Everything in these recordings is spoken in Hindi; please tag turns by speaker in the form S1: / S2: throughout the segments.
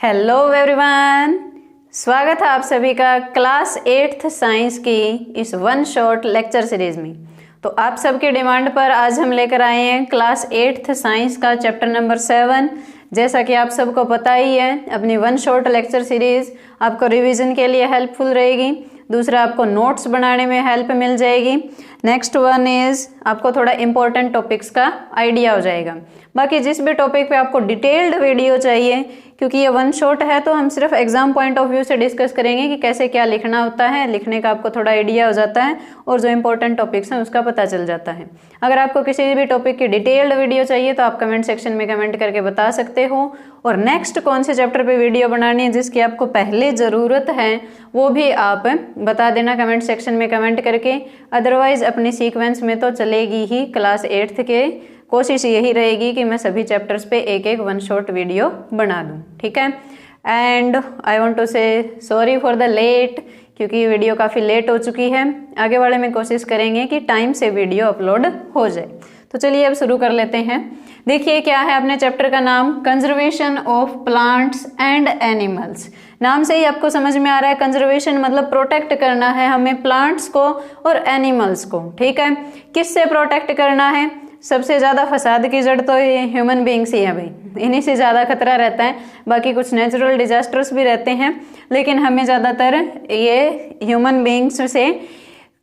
S1: हेलो एवरीवन, स्वागत है आप सभी का क्लास 8th साइंस की इस वन शॉट लेक्चर सीरीज में। तो आप सबके डिमांड पर आज हम लेकर आए हैं क्लास 8th साइंस का चैप्टर नंबर 7। जैसा कि आप सबको पता ही है, अपनी वन शॉट लेक्चर सीरीज आपको रिवीजन के लिए हेल्पफुल रहेगी। दूसरा, आपको नोट्स बनाने में हेल्प मिल जाएगी। नेक्स्ट वन इज आपको थोड़ा इंपॉर्टेंट टॉपिक्स का आइडिया हो जाएगा। बाकी जिस भी टॉपिक पे आपको डिटेल्ड वीडियो चाहिए, क्योंकि ये वन शॉट है तो हम सिर्फ एग्जाम पॉइंट ऑफ व्यू से डिस्कस करेंगे कि कैसे क्या लिखना होता है। लिखने का आपको थोड़ा आइडिया हो जाता है और जो इंपॉर्टेंट टॉपिक्स हैं उसका पता चल जाता है। अगर आपको किसी भी टॉपिक की डिटेल्ड वीडियो चाहिए तो आप कमेंट सेक्शन में कमेंट करके बता सकते हो। और नेक्स्ट कौन से चैप्टर पे वीडियो बनानी है जिसकी आपको पहले ज़रूरत है, वो भी आप बता देना कमेंट सेक्शन में कमेंट करके। अदरवाइज अपनी सीक्वेंस में तो चलेगी ही क्लास 8th के। कोशिश यही रहेगी कि मैं सभी चैप्टर्स पे एक एक वन शॉट वीडियो बना दूं, ठीक है। एंड आई वांट टू से सॉरी फॉर द लेट, क्योंकि ये वीडियो काफ़ी लेट हो चुकी है। आगे वाले में कोशिश करेंगे कि टाइम से वीडियो अपलोड हो जाए। तो चलिए अब शुरू कर लेते हैं। देखिए क्या है अपने चैप्टर का नाम, conservation of plants and animals. नाम से ही आपको समझ में आ रहा है, कंजर्वेशन मतलब प्रोटेक्ट करना है हमें प्लांट्स को और एनिमल्स को, ठीक है। किससे प्रोटेक्ट करना है? सबसे ज़्यादा फसाद की जड़ तो ये ह्यूमन बींग्स ही है भाई, इन्हीं से ज़्यादा खतरा रहता है। बाकी कुछ नेचुरल डिजास्टर्स भी रहते हैं, लेकिन हमें ज़्यादातर ये ह्यूमन बींग्स से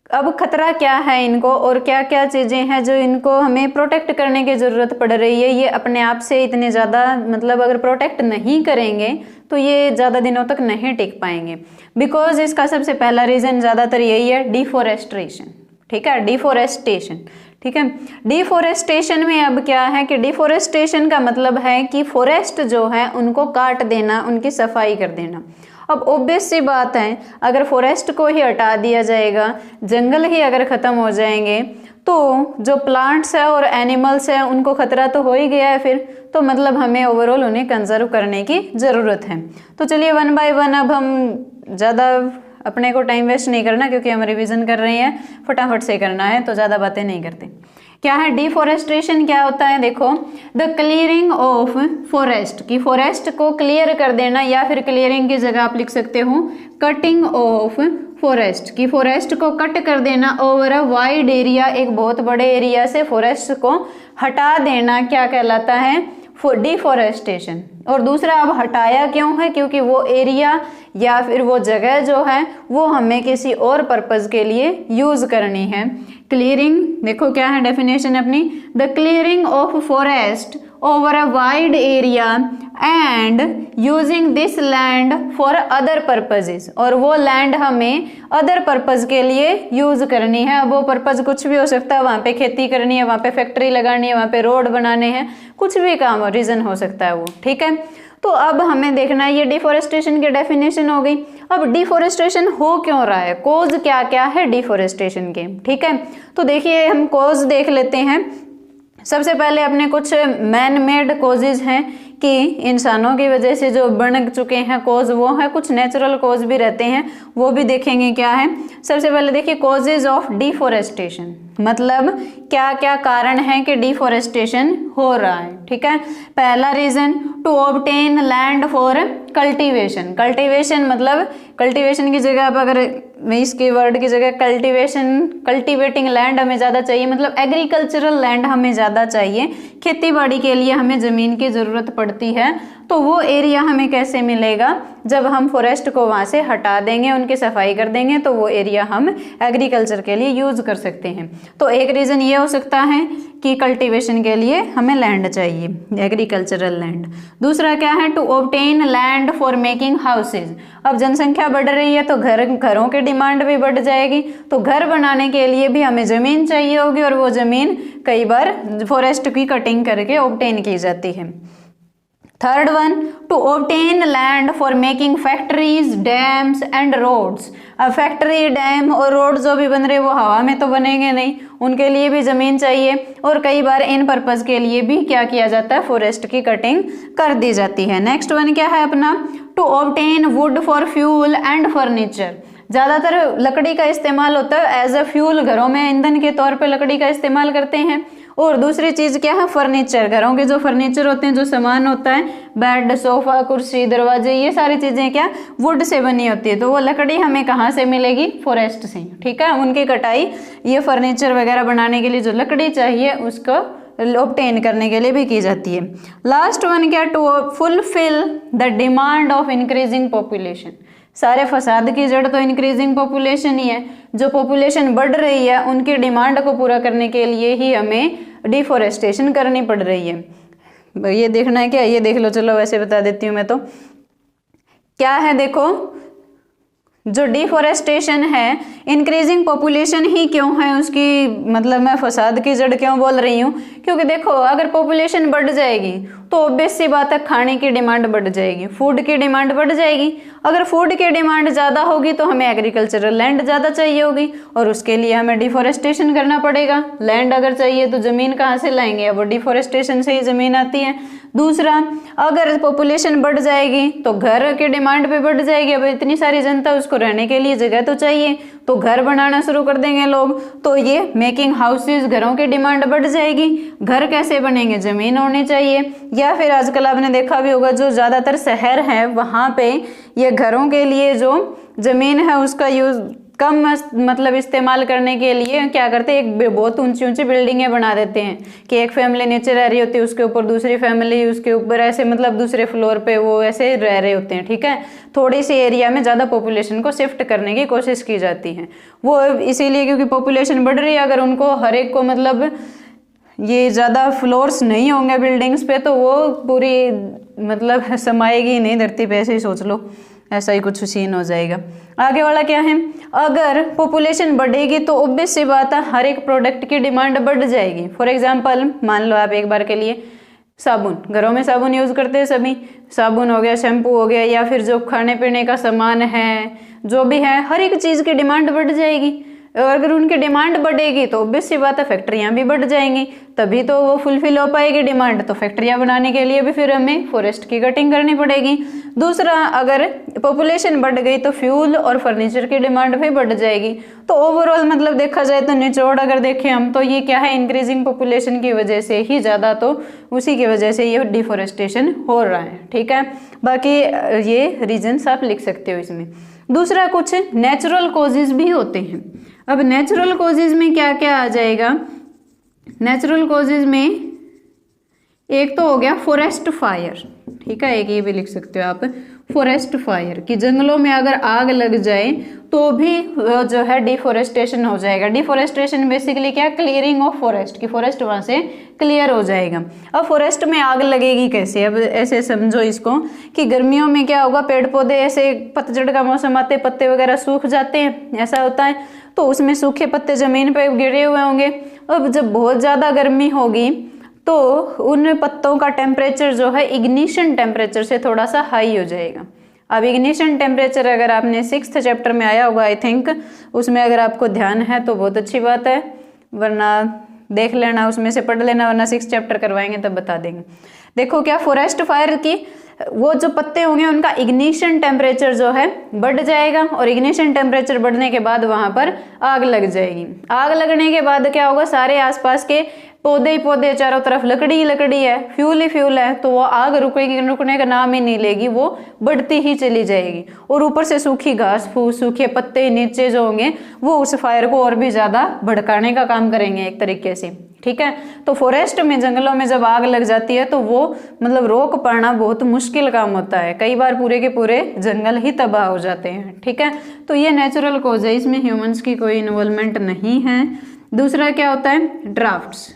S1: अब खतरा क्या है इनको और क्या क्या चीज़ें हैं जो इनको हमें प्रोटेक्ट करने की ज़रूरत पड़ रही है। ये अपने आप से इतने ज़्यादा मतलब अगर प्रोटेक्ट नहीं करेंगे तो ये ज़्यादा दिनों तक नहीं टिक पाएंगे। बिकॉज इसका सबसे पहला रीज़न ज़्यादातर यही है, डिफॉरेस्ट्रेशन, ठीक है। डिफॉरेस्टेशन, ठीक है। डिफॉरेस्टेशन में अब क्या है कि डिफॉरेस्टेशन का मतलब है कि फॉरेस्ट जो है उनको काट देना, उनकी सफाई कर देना। अब ऑब्वियस सी बात है, अगर फॉरेस्ट को ही हटा दिया जाएगा, जंगल ही अगर ख़त्म हो जाएंगे, तो जो प्लांट्स है और एनिमल्स है उनको खतरा तो हो ही गया है फिर। तो मतलब हमें ओवरऑल उन्हें कंजर्व करने की ज़रूरत है। तो चलिए वन बाय वन अब हम ज़्यादा अपने को टाइम वेस्ट नहीं करना, क्योंकि हम रिवीजन कर रहे हैं, फटाफट से करना है, तो ज़्यादा बातें नहीं करते। क्या है डिफॉरेस्ट्रेशन? क्या होता है देखो, द क्लियरिंग ऑफ फॉरेस्ट, की फॉरेस्ट को क्लियर कर देना, या फिर क्लियरिंग की जगह आप लिख सकते हो कटिंग ऑफ फॉरेस्ट, की फॉरेस्ट को कट कर देना ओवर अ वाइड एरिया, एक बहुत बड़े एरिया से फॉरेस्ट को हटा देना क्या कहलाता है? डिफॉरेस्टेशन। और दूसरा, अब हटाया क्यों है? क्योंकि वो एरिया या फिर वो जगह जो है वो हमें किसी और पर्पज के लिए यूज करनी है। क्लियरिंग देखो क्या है डेफिनेशन अपनी, the clearing of forest over a wide area and using this land for other purposes, और वो लैंड हमें अदर पर्पज के लिए यूज करनी है। अब वो पर्पज कुछ भी हो सकता है, वहाँ पे खेती करनी है, वहाँ पे फैक्ट्री लगानी है, वहाँ पे रोड बनाने हैं, कुछ भी काम रीजन हो सकता है वो, ठीक है। तो अब हमें देखना है, ये डिफॉरेस्टेशन की डेफिनेशन हो गई। अब डिफॉरेस्टेशन हो क्यों रहा है, कॉज क्या क्या है डिफॉरेस्टेशन के, ठीक है। तो देखिए हम कॉज देख लेते हैं। सबसे पहले अपने कुछ मैन मेड कॉजेज हैं कि इंसानों की वजह से जो बन चुके हैं कॉज, वो है। कुछ नेचुरल कॉज भी रहते हैं, वो भी देखेंगे क्या है। सबसे पहले देखिए कॉजेज ऑफ डिफॉरेस्टेशन, मतलब क्या क्या कारण है कि डिफॉरेस्टेशन हो रहा है, ठीक है। पहला reason, to obtain land for cultivation. Cultivation मतलब कल्टीवेशन की जगह आप अगर इसके वर्ड की जगह कल्टीवेशन, कल्टीवेटिंग लैंड हमें ज़्यादा चाहिए, मतलब एग्रीकल्चरल लैंड हमें ज़्यादा चाहिए। खेती बाड़ी के लिए हमें ज़मीन की ज़रूरत पड़ती है। तो वो एरिया हमें कैसे मिलेगा? जब हम फॉरेस्ट को वहाँ से हटा देंगे, उनकी सफाई कर देंगे, तो वो एरिया हम एग्रीकल्चर के लिए यूज कर सकते हैं। तो एक रीज़न ये हो सकता है कि कल्टीवेशन के लिए हमें लैंड चाहिए, एग्रीकल्चरल लैंड। दूसरा क्या है, to obtain land for making houses. अब जनसंख्या बढ़ रही है तो घरों की डिमांड भी बढ़ जाएगी, तो घर बनाने के लिए भी हमें ज़मीन चाहिए होगी, और वो ज़मीन कई बार फॉरेस्ट की कटिंग करके ऑब्टेन की जाती है। Third one, to obtain land for making factories, dams and roads. अब फैक्ट्री, डैम और रोड जो भी बन रहे वो हवा में तो बनेंगे नहीं, उनके लिए भी ज़मीन चाहिए। और कई बार इन पर्पज़ के लिए भी क्या किया जाता है, फॉरेस्ट की कटिंग कर दी जाती है। नेक्स्ट वन क्या है अपना, to obtain wood for fuel and furniture. ज़्यादातर लकड़ी का इस्तेमाल होता है एज अ फ्यूल, घरों में ईंधन के तौर पे लकड़ी का इस्तेमाल करते हैं। और दूसरी चीज क्या है, फर्नीचर। घरों के जो फर्नीचर होते हैं, जो सामान होता है, बेड, सोफा, कुर्सी, दरवाजे, ये सारी चीजें क्या वुड से बनी होती है। तो वो लकड़ी हमें कहाँ से मिलेगी, फॉरेस्ट से, ठीक है। उनकी कटाई ये फर्नीचर वगैरह बनाने के लिए जो लकड़ी चाहिए उसको ऑब्टेन करने के लिए भी की जाती है। लास्ट वन क्या, to fulfil the demand of increasing population. सारे फसाद की जड़ तो इंक्रीजिंग पॉपुलेशन ही है। जो पॉपुलेशन बढ़ रही है उनकी डिमांड को पूरा करने के लिए ही हमें डिफोरेस्टेशन करनी पड़ रही है। ये देखना है क्या, ये देख लो, चलो वैसे बता देती हूँ मैं। तो क्या है देखो, जो डिफोरेस्टेशन है, इंक्रीजिंग पॉपुलेशन ही क्यों है उसकी, मतलब मैं फसाद की जड़ क्यों बोल रही हूँ, क्योंकि देखो अगर पॉपुलेशन बढ़ जाएगी तो ऑब्वियस सी बात है खाने की डिमांड बढ़ जाएगी, फूड की डिमांड बढ़ जाएगी। अगर फूड की डिमांड ज़्यादा होगी तो हमें एग्रीकल्चरल लैंड ज़्यादा चाहिए होगी और उसके लिए हमें डिफोरेस्टेशन करना पड़ेगा। लैंड अगर चाहिए तो ज़मीन कहाँ से लाएंगे, अब वो डिफोरेस्टेशन से ही ज़मीन आती है। दूसरा, अगर पॉपुलेशन बढ़ जाएगी तो घर की डिमांड भी बढ़ जाएगी। अब इतनी सारी जनता, उसको रहने के लिए जगह तो चाहिए, तो घर बनाना शुरू कर देंगे लोग, तो ये मेकिंग हाउसेस, घरों की डिमांड बढ़ जाएगी। घर कैसे बनेंगे, जमीन होनी चाहिए। या फिर आजकल आपने देखा भी होगा जो ज्यादातर शहर है वहां पे ये घरों के लिए जो जमीन है उसका यूज कम मतलब इस्तेमाल करने के लिए क्या करते हैं, एक बहुत ऊंची ऊंची बिल्डिंगें बना देते हैं कि एक फैमिली नीचे रह रही होती है, उसके ऊपर दूसरी फैमिली, उसके ऊपर ऐसे, मतलब दूसरे फ्लोर पे वो ऐसे रह रहे होते हैं, ठीक है। थोड़ी सी एरिया में ज़्यादा पॉपुलेशन को शिफ्ट करने की कोशिश की जाती है। वो इसीलिए क्योंकि पॉपुलेशन बढ़ रही है, अगर उनको हर एक को मतलब ये ज़्यादा फ्लोर्स नहीं होंगे बिल्डिंग्स पे तो वो पूरी मतलब समाएगी नहीं धरती पे, ऐसे ही सोच लो, ऐसा ही कुछ सीन हो जाएगा। आगे वाला क्या है, अगर पॉपुलेशन बढ़ेगी तो ऑब्वियस सी बात है हर एक प्रोडक्ट की डिमांड बढ़ जाएगी। फॉर एग्जांपल मान लो आप एक बार के लिए साबुन, घरों में साबुन यूज़ करते हैं सभी, साबुन हो गया, शैम्पू हो गया, या फिर जो खाने पीने का सामान है, जो भी है, हर एक चीज़ की डिमांड बढ़ जाएगी। और अगर उनकी डिमांड बढ़ेगी तो ऑब्वियस सी बात है फैक्ट्रियां भी बढ़ जाएंगी, तभी तो वो फुलफिल हो पाएगी डिमांड। तो फैक्ट्रियां बनाने के लिए भी फिर हमें फॉरेस्ट की कटिंग करनी पड़ेगी। दूसरा, अगर पॉपुलेशन बढ़ गई तो फ्यूल और फर्नीचर की डिमांड भी बढ़ जाएगी। तो ओवरऑल मतलब देखा जाए तो निचोड़ अगर देखें हम तो ये क्या है, इंक्रीजिंग पॉपुलेशन की वजह से ही ज़्यादा, तो उसी की वजह से ये डिफोरेस्टेशन हो रहा है, ठीक है। बाकी ये रीजन्स आप लिख सकते हो इसमें। दूसरा, कुछ नेचुरल कॉजेज भी होते हैं। अब नेचुरल कॉजेज में क्या क्या आ जाएगा, नेचुरल कॉजेज में एक तो हो गया फॉरेस्ट फायर, ठीक है, एक ये भी लिख सकते हो आप, फॉरेस्ट फायर, कि जंगलों में अगर आग लग जाए तो भी जो है डिफोरेस्टेशन हो जाएगा। डिफोरेस्टेशन बेसिकली क्या, क्लियरिंग ऑफ फॉरेस्ट, की फॉरेस्ट वहां से क्लियर हो जाएगा। अब फॉरेस्ट में आग लगेगी कैसे, अब ऐसे समझो इसको कि गर्मियों में क्या होगा, पेड़ पौधे ऐसे पतझड़ का मौसम आते, पत्ते वगैरह सूख जाते हैं, ऐसा होता है, तो उसमें सूखे पत्ते जमीन पे गिरे हुए होंगे। अब जब बहुत ज्यादा गर्मी होगी तो उन पत्तों का टेम्परेचर जो है इग्निशन टेम्परेचर से थोड़ा सा हाई हो जाएगा। अब इग्निशन टेम्परेचर अगर आपने 6th चैप्टर में आया होगा आई थिंक, उसमें अगर आपको ध्यान है तो बहुत अच्छी बात है, वरना देख लेना, उसमें से पढ़ लेना, वरना 6th चैप्टर करवाएंगे तब बता देंगे। देखो क्या, फॉरेस्ट फायर की वो जो पत्ते होंगे उनका इग्निशन टेम्परेचर जो है बढ़ जाएगा, और इग्निशन टेम्परेचर बढ़ने के बाद वहां पर आग लग जाएगी। आग लगने के बाद क्या होगा, सारे आसपास के पौधे ही पौधे, चारों तरफ लकड़ी ही लकड़ी है, फ्यूल ही फ्यूल है, तो वो आग रुकने का नाम ही नहीं लेगी, वो बढ़ती ही चली जाएगी। और ऊपर से सूखी घास फूस, सूखे पत्ते नीचे जो होंगे वो उस फायर को और भी ज्यादा भड़काने का काम करेंगे एक तरीके से, ठीक है। तो फॉरेस्ट में, जंगलों में जब आग लग जाती है तो वो मतलब रोक पाना बहुत मुश्किल काम होता है, कई बार पूरे के पूरे जंगल ही तबाह हो जाते हैं, ठीक है। तो ये नेचुरल कॉज है, इसमें ह्यूमंस की कोई इन्वॉल्वमेंट नहीं है। दूसरा क्या होता है, ड्राफ्ट्स।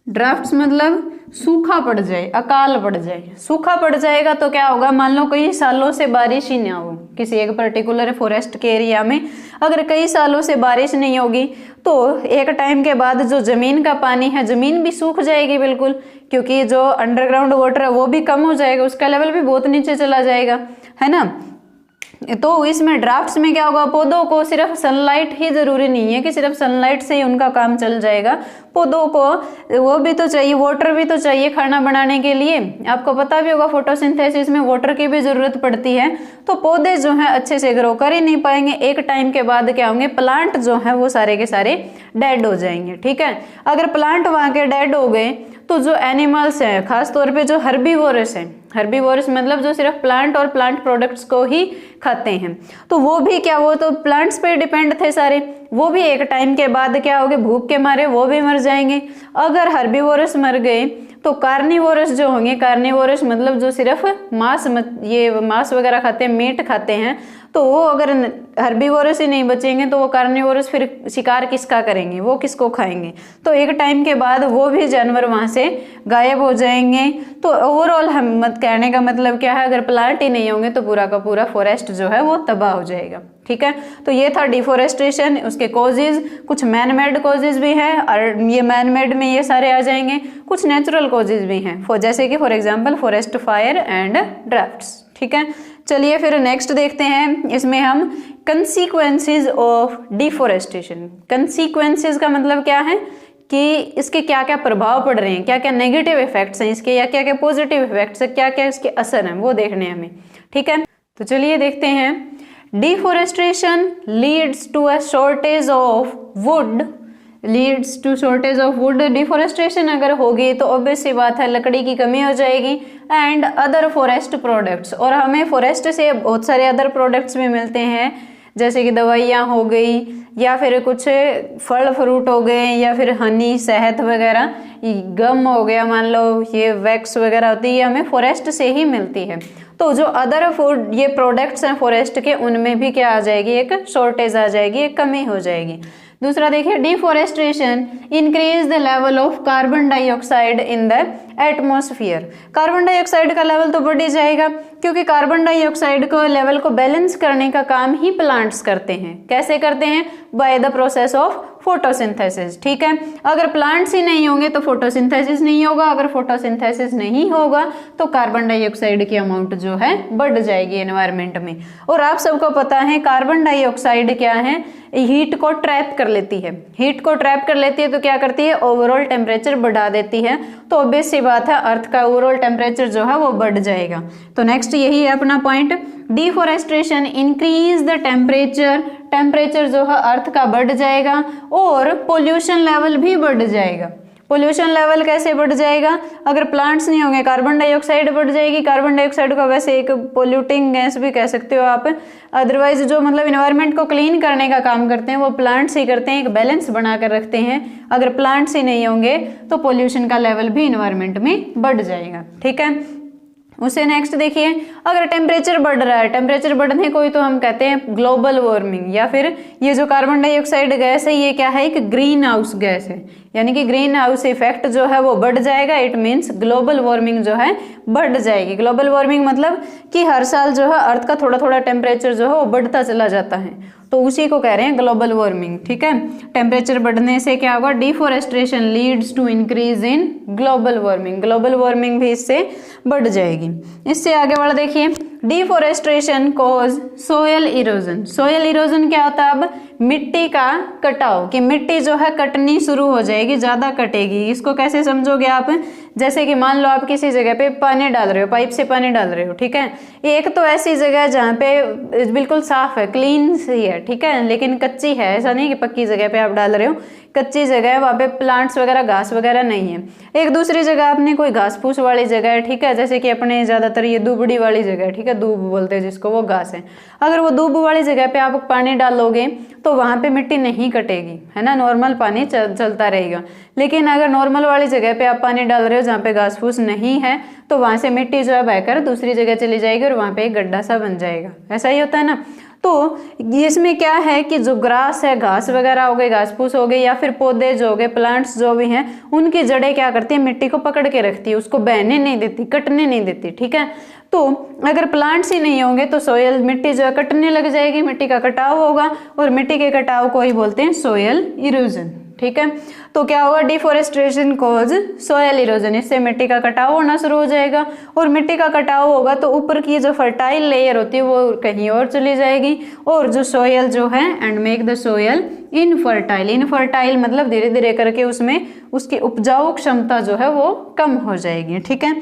S1: ड्राफ्ट्स मतलब सूखा पड़ जाए, अकाल पड़ जाए। सूखा पड़ जाएगा तो क्या होगा, मान लो कई सालों से बारिश ही ना हो किसी एक पर्टिकुलर फॉरेस्ट के एरिया में, अगर कई सालों से बारिश नहीं होगी तो एक टाइम के बाद जो जमीन का पानी है, जमीन भी सूख जाएगी बिल्कुल, क्योंकि जो अंडरग्राउंड वाटर है वो भी कम हो जाएगा, उसका लेवल भी बहुत नीचे चला जाएगा, है ना। तो इसमें ड्राफ्ट्स में क्या होगा, पौधों को सिर्फ सनलाइट ही जरूरी नहीं है कि सिर्फ सनलाइट से ही उनका काम चल जाएगा, पौधों को वो भी तो चाहिए, वाटर भी तो चाहिए खाना बनाने के लिए। आपको पता भी होगा फोटोसिंथेसिस में वाटर की भी जरूरत पड़ती है, तो पौधे जो है अच्छे से ग्रो कर ही नहीं पाएंगे। एक टाइम के बाद क्या होंगे, प्लांट जो है वो सारे के सारे डेड हो जाएंगे। ठीक है, अगर प्लांट वहाँ के डेड हो गए तो जो एनिमल्स हैं, खास तौर पे जो हर्बीवोरस हैं, हर्बीवोरस मतलब जो सिर्फ प्लांट और प्लांट प्रोडक्ट्स को ही खाते हैं, तो वो भी क्या, वो तो प्लांट्स पे डिपेंड थे सारे, वो भी एक टाइम के बाद क्या हो गए, भूख के मारे वो भी मर जाएंगे। अगर हर्बीवोरस मर गए तो कार्निवोरस जो होंगे, कार्निवोरस मतलब जो सिर्फ ये मांस वगैरह खाते हैं, मीट खाते हैं, तो वो अगर हर्बीवोरस ही नहीं बचेंगे तो वो कार्निवोरस फिर शिकार किसका करेंगे, वो किसको खाएंगे। तो एक टाइम के बाद वो भी जानवर वहां से गायब हो जाएंगे। तो ओवरऑल हम कहने का मतलब क्या है, अगर प्लांट ही नहीं होंगे तो पूरा का पूरा फॉरेस्ट जो है वो तबाह हो जाएगा। ठीक है, तो ये था डिफोरेस्टेशन, उसके कॉजेज, कुछ मैन मेड कॉजेज भी हैं, और ये मैन मेड में ये सारे आ जाएंगे, कुछ नेचुरल कॉजेज भी हैं, जैसे कि for example forest fire and drafts. ठीक है, चलिए फिर नेक्स्ट देखते हैं, इसमें हम कंसीक्वेंसेस ऑफ डिफोरेस्टेशन। कंसीक्वेंसेस का मतलब क्या है कि इसके क्या क्या प्रभाव पड़ रहे हैं, क्या क्या नेगेटिव इफेक्ट्स हैं इसके, या क्या क्या पॉजिटिव इफेक्ट्स है, क्या क्या इसके असर हैं, वो देखने हैं हमें। ठीक है, तो चलिए देखते हैं। Deforestation leads to a shortage of wood, leads to shortage of wood. Deforestation अगर होगी तो ऑब्वियस सी बात है लकड़ी की कमी हो जाएगी, एंड अदर फॉरेस्ट प्रोडक्ट्स, और हमें फॉरेस्ट से बहुत सारे अदर प्रोडक्ट्स भी मिलते हैं, जैसे कि दवाइयाँ हो गई, या फिर कुछ फल फ्रूट हो गए, या फिर हनी, शहद वगैरह, गम हो गया, मान लो ये वैक्स वगैरह होती है, हमें फॉरेस्ट से ही मिलती है। तो जो अदर फूड ये प्रोडक्ट्स हैं फॉरेस्ट के, उनमें भी क्या आ जाएगी, एक शॉर्टेज आ जाएगी, एक कमी हो जाएगी। दूसरा देखिए, deforestation increase the level of carbon dioxide in the atmosphere. Carbon dioxide का लेवल तो बढ़ ही जाएगा, क्योंकि कार्बन डाइऑक्साइड को लेवल को बैलेंस करने का काम ही प्लांट्स करते हैं। कैसे करते हैं? By the process of photosynthesis. ठीक है, अगर प्लांट्स ही नहीं होंगे तो फोटोसिंथेसिस नहीं होगा, अगर फोटोसिंथेसिस नहीं होगा तो कार्बन डाइऑक्साइड की अमाउंट जो है बढ़ जाएगी एनवायरमेंट में। और आप सबको पता है कार्बन डाइऑक्साइड क्या है, हीट को ट्रैप कर लेती है। हीट को ट्रैप कर लेती है तो क्या करती है, ओवरऑल टेम्परेचर बढ़ा देती है। तो ऑब्वियस सी बात है अर्थ का ओवरऑल टेम्परेचर जो है वो बढ़ जाएगा। तो नेक्स्ट यही है अपना point, deforestation increase the temperature, temperature जो है अर्थ का बढ़ जाएगा, और पोल्यूशन लेवल भी बढ़ जाएगा। पोल्यूशन लेवल कैसे बढ़ जाएगा, अगर प्लांट्स नहीं होंगे कार्बन डाइऑक्साइड बढ़ जाएगी। कार्बन डाइऑक्साइड को वैसे एक पोल्यूटिंग गैस भी कह सकते हो आप, अदरवाइज जो मतलब इन्वायरमेंट को क्लीन करने का काम करते हैं वो प्लांट्स ही करते हैं, एक बैलेंस बना कर रखते हैं। अगर प्लांट्स ही नहीं होंगे तो पोल्यूशन का लेवल भी इन्वायरमेंट में बढ़ जाएगा। ठीक है, उसे नेक्स्ट देखिए, अगर टेम्परेचर बढ़ रहा है, टेम्परेचर बढ़ने को ही तो हम कहते हैं ग्लोबल वार्मिंग, या फिर ये जो कार्बन डाइऑक्साइड गैस है ये क्या है, एक ग्रीन हाउस गैस है, यानी कि ग्रीन हाउस इफेक्ट जो है वो बढ़ जाएगा। इट मीन्स ग्लोबल वार्मिंग जो है बढ़ जाएगी। ग्लोबल वार्मिंग मतलब कि हर साल जो है अर्थ का थोड़ा थोड़ा टेम्परेचर जो है वो बढ़ता चला जाता है, तो उसी को कह रहे हैं ग्लोबल वार्मिंग। ठीक है, टेम्परेचर बढ़ने से क्या होगा, deforestation leads to increase in global warming, global warming भी इससे बढ़ जाएगी। इससे आगे बढ़ देखिए, deforestation cause soil erosion. Soil erosion क्या होता है, अब मिट्टी का कटाव, कि मिट्टी जो है कटनी शुरू हो जाएगी, ज्यादा कटेगी। इसको कैसे समझोगे आप, जैसे कि मान लो आप किसी जगह पे पानी डाल रहे हो, पाइप से पानी डाल रहे हो। ठीक है, एक तो ऐसी जगह जहाँ पे बिल्कुल साफ है, क्लीन सी है, ठीक है, लेकिन कच्ची है, ऐसा नहीं कि पक्की जगह पे आप डाल रहे हो, कच्ची जगह है, वहाँ पे प्लांट्स वगैरह घास वगैरह नहीं है। एक दूसरी जगह आपने कोई घास फूस वाली जगह है, ठीक है, जैसे कि अपने ज्यादातर ये दूबड़ी वाली जगह है, ठीक है, दूब बोलते हैं जिसको, वो घास है। अगर वो दूब वाली जगह पे आप पानी डालोगे तो वहां पे मिट्टी नहीं कटेगी, है ना, नॉर्मल पानी चलता रहेगा। लेकिन अगर नॉर्मल वाली जगह पे आप पानी डाल रहे हो जहाँ पे घास फूस नहीं है, तो वहां से मिट्टी जो है बहकर दूसरी जगह चली जाएगी और वहां पे एक गड्ढा सा बन जाएगा। ऐसा ही होता है ना। तो इसमें क्या है कि जो ग्रास है, घास वगैरह हो गई, घास फूस हो गई, या फिर पौधे जो हो गए, प्लांट्स जो भी हैं, उनकी जड़ें क्या करती है, मिट्टी को पकड़ के रखती है, उसको बहने नहीं देती, कटने नहीं देती। ठीक है, तो अगर प्लांट्स ही नहीं होंगे तो सोयल, मिट्टी जो है कटने लग जाएगी, मिट्टी का कटाव होगा, और मिट्टी के कटाव को ही बोलते हैं सोयल इरोजन। ठीक है, तो क्या होगा, डिफोरेस्टेशन कॉज सोयल इरोजन, इससे मिट्टी का कटाव होना शुरू हो जाएगा, और मिट्टी का कटाव होगा तो ऊपर की जो फर्टाइल लेयर होती है वो कहीं और चली जाएगी, और जो सोयल जो है and make the soil infertile. Infertile मतलब धीरे धीरे करके उसमें उसकी उपजाऊ क्षमता जो है वो कम हो जाएगी। ठीक है,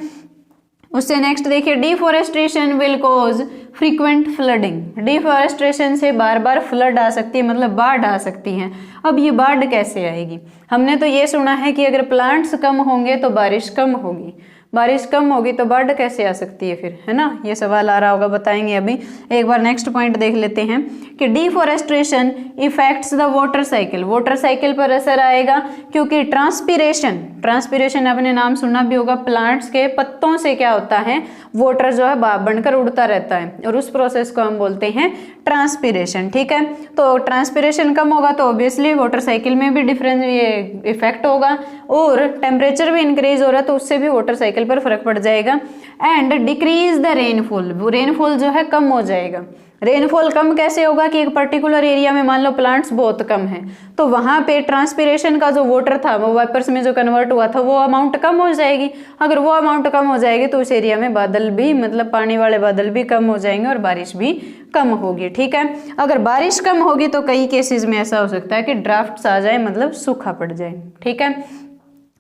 S1: उससे नेक्स्ट देखिए, deforestation will cause frequent flooding. Deforestation से बार बार फ्लड आ सकती है, मतलब बाढ़ आ सकती है। अब ये बाढ़ कैसे आएगी? हमने तो ये सुना है कि अगर प्लांट्स कम होंगे तो बारिश कम होगी, बारिश कम होगी तो बाढ़ कैसे आ सकती है फिर, है ना? ये सवाल आ रहा होगा, बताएंगे अभी। एक बार नेक्स्ट पॉइंट देख लेते हैं कि deforestation effects the water cycle. Water cycle पर असर आएगा क्योंकि ट्रांसपीरेशन, ट्रांसपीरेशन आपने नाम सुना भी होगा, प्लांट्स के पत्तों से क्या होता है, वाटर जो है भाप बनकर उड़ता रहता है और उस प्रोसेस को हम बोलते हैं ट्रांसपीरेशन। ठीक है, तो ट्रांसपीरेशन कम होगा तो ऑब्वियसली वाटर साइकिल में भी डिफरेंस ये इफेक्ट होगा, और टेम्परेचर भी इंक्रीज हो रहा है तो उससे भी वाटर साइकिल पर फर्क पड़ जाएगा। And decrease the rainfall, rainfall जो है कम हो जाएगा। रेनफॉल कम कैसे होगा कि एक पर्टिकुलर एरिया में मान लो प्लांट्स बहुत कम है तो वहां पे ट्रांसपीरेशन का जो वाटर था वो वाइपर्स में जो कन्वर्ट हुआ था वो अमाउंट कम हो जाएगी। अगर वो अमाउंट कम हो जाएगी तो उस एरिया में बादल भी, मतलब पानी वाले बादल भी कम हो जाएंगे और बारिश भी कम होगी। ठीक है, अगर बारिश कम होगी तो कई केसेस में ऐसा हो सकता है कि ड्राफ्ट्स आ जाए, मतलब सूखा पड़ जाए। ठीक है,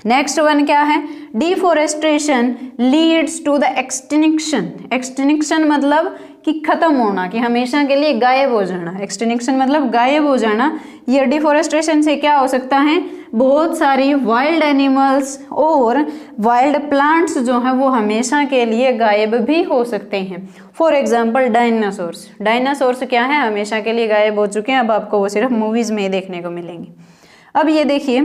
S1: नेक्स्ट वन क्या है, deforestation leads to the extinction. Extinction मतलब कि खत्म होना, कि हमेशा के लिए गायब हो जाना। एक्सटिंक्शन मतलब गायब हो जाना। ये डिफॉरेस्टेशन से क्या हो सकता है, बहुत सारी वाइल्ड एनिमल्स और वाइल्ड प्लांट्स जो हैं वो हमेशा के लिए गायब भी हो सकते हैं। For example dinosaurs. डायनासोर्स क्या है, हमेशा के लिए गायब हो चुके हैं, अब आपको वो सिर्फ मूवीज में ही देखने को मिलेंगे। अब ये देखिए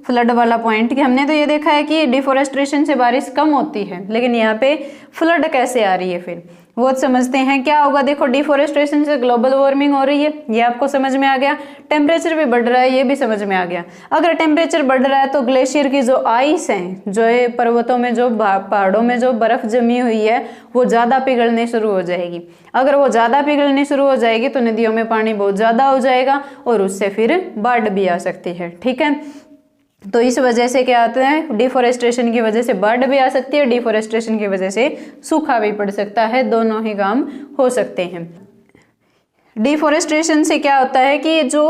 S1: फ्लड वाला पॉइंट, कि हमने तो ये देखा है कि डिफॉरेस्टेशन से बारिश कम होती है, लेकिन यहाँ पे फ्लड कैसे आ रही है फिर वो समझते हैं। क्या होगा, देखो डिफॉरेस्टेशन से ग्लोबल वार्मिंग हो रही है, ये आपको समझ में आ गया। टेम्परेचर भी बढ़ रहा है, ये भी समझ में आ गया। अगर टेम्परेचर बढ़ रहा है तो ग्लेशियर की जो आइस है, जो है पर्वतों में, जो पहाड़ों में जो बर्फ जमी हुई है वो ज्यादा पिघलने शुरू हो जाएगी। अगर वो ज्यादा पिघलने शुरू हो जाएगी तो नदियों में पानी बहुत ज्यादा हो जाएगा और उससे फिर बाढ़ भी आ सकती है। ठीक है, तो इस वजह से क्या आता है, डिफॉरेस्टेशन की वजह से बाढ़ भी आ सकती है, डिफॉरेस्टेशन की वजह से सूखा भी पड़ सकता है, दोनों ही काम हो सकते हैं। डिफॉरेस्टेशन से क्या होता है कि जो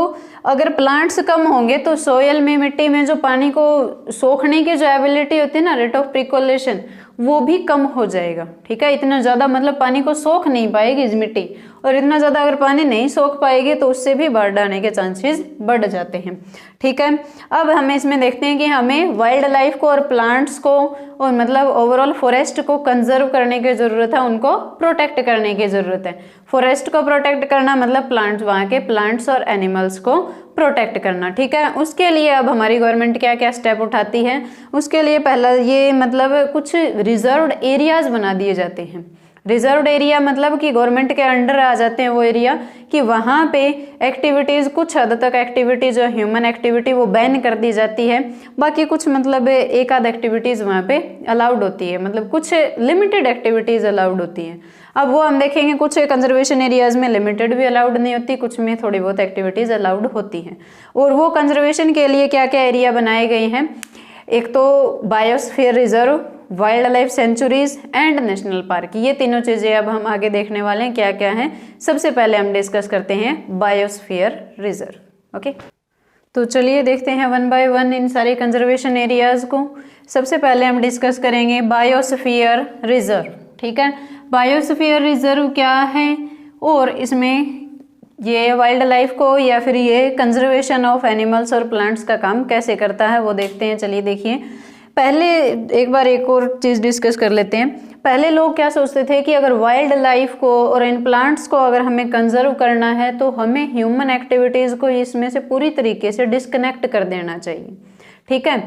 S1: अगर प्लांट्स कम होंगे तो सोयल में, मिट्टी में जो पानी को सोखने की जो एबिलिटी होती है ना, रेट ऑफ प्रिकोलेशन, वो भी कम हो जाएगा। ठीक है, इतना ज्यादा मतलब पानी को सोख नहीं पाएगी इस मिट्टी, और इतना ज्यादा अगर पानी नहीं सोख पाएगी तो उससे भी बाढ़ आने के चांसेस बढ़ जाते हैं। ठीक है, अब हमें इसमें देखते हैं कि हमें वाइल्ड लाइफ को और प्लांट्स को और मतलब ओवरऑल फॉरेस्ट को कंजर्व करने की जरूरत है, उनको प्रोटेक्ट करने की जरूरत है। फॉरेस्ट को प्रोटेक्ट करना मतलब प्लांट्स, वहां के प्लांट्स और एनिमल्स को प्रोटेक्ट करना। ठीक है, उसके लिए अब हमारी गवर्नमेंट क्या क्या स्टेप उठाती है, उसके लिए पहला ये मतलब कुछ रिजर्व्ड एरियाज बना दिए जाते हैं। रिजर्व्ड एरिया मतलब कि गवर्नमेंट के अंडर आ जाते हैं वो एरिया, कि वहां पे एक्टिविटीज, कुछ हद तक एक्टिविटी जो ह्यूमन एक्टिविटी वो बैन कर दी जाती है, बाकी कुछ मतलब एक आध एक्टिविटीज वहां पे अलाउड होती है, मतलब कुछ लिमिटेड एक्टिविटीज अलाउड होती है। अब वो हम देखेंगे, कुछ कंजर्वेशन एरियाज में लिमिटेड भी अलाउड नहीं होती, कुछ में थोड़ी बहुत एक्टिविटीज अलाउड होती हैं। और वो कंजर्वेशन के लिए क्या क्या एरिया बनाए गए हैं, एक तो biosphere reserve, wild life sanctuaries and national park. ये तीनों चीजें अब हम आगे देखने वाले हैं क्या क्या है। सबसे पहले हम डिस्कस करते हैं बायोस्फीयर रिजर्व। ओके, तो चलिए देखते हैं वन बाय वन इन सारे कंजर्वेशन एरियाज को। सबसे पहले हम डिस्कस करेंगे बायोस्फीयर रिजर्व। ठीक है, बायोस्फीयर रिजर्व क्या है और इसमें ये वाइल्ड लाइफ को या फिर ये कंजर्वेशन ऑफ एनिमल्स और प्लांट्स का काम कैसे करता है वो देखते हैं। चलिए देखिए, पहले एक बार एक और चीज डिस्कस कर लेते हैं। पहले लोग क्या सोचते थे कि अगर वाइल्ड लाइफ को और इन प्लांट्स को अगर हमें कंजर्व करना है तो हमें ह्यूमन एक्टिविटीज को इसमें से पूरी तरीके से डिस्कनेक्ट कर देना चाहिए। ठीक है,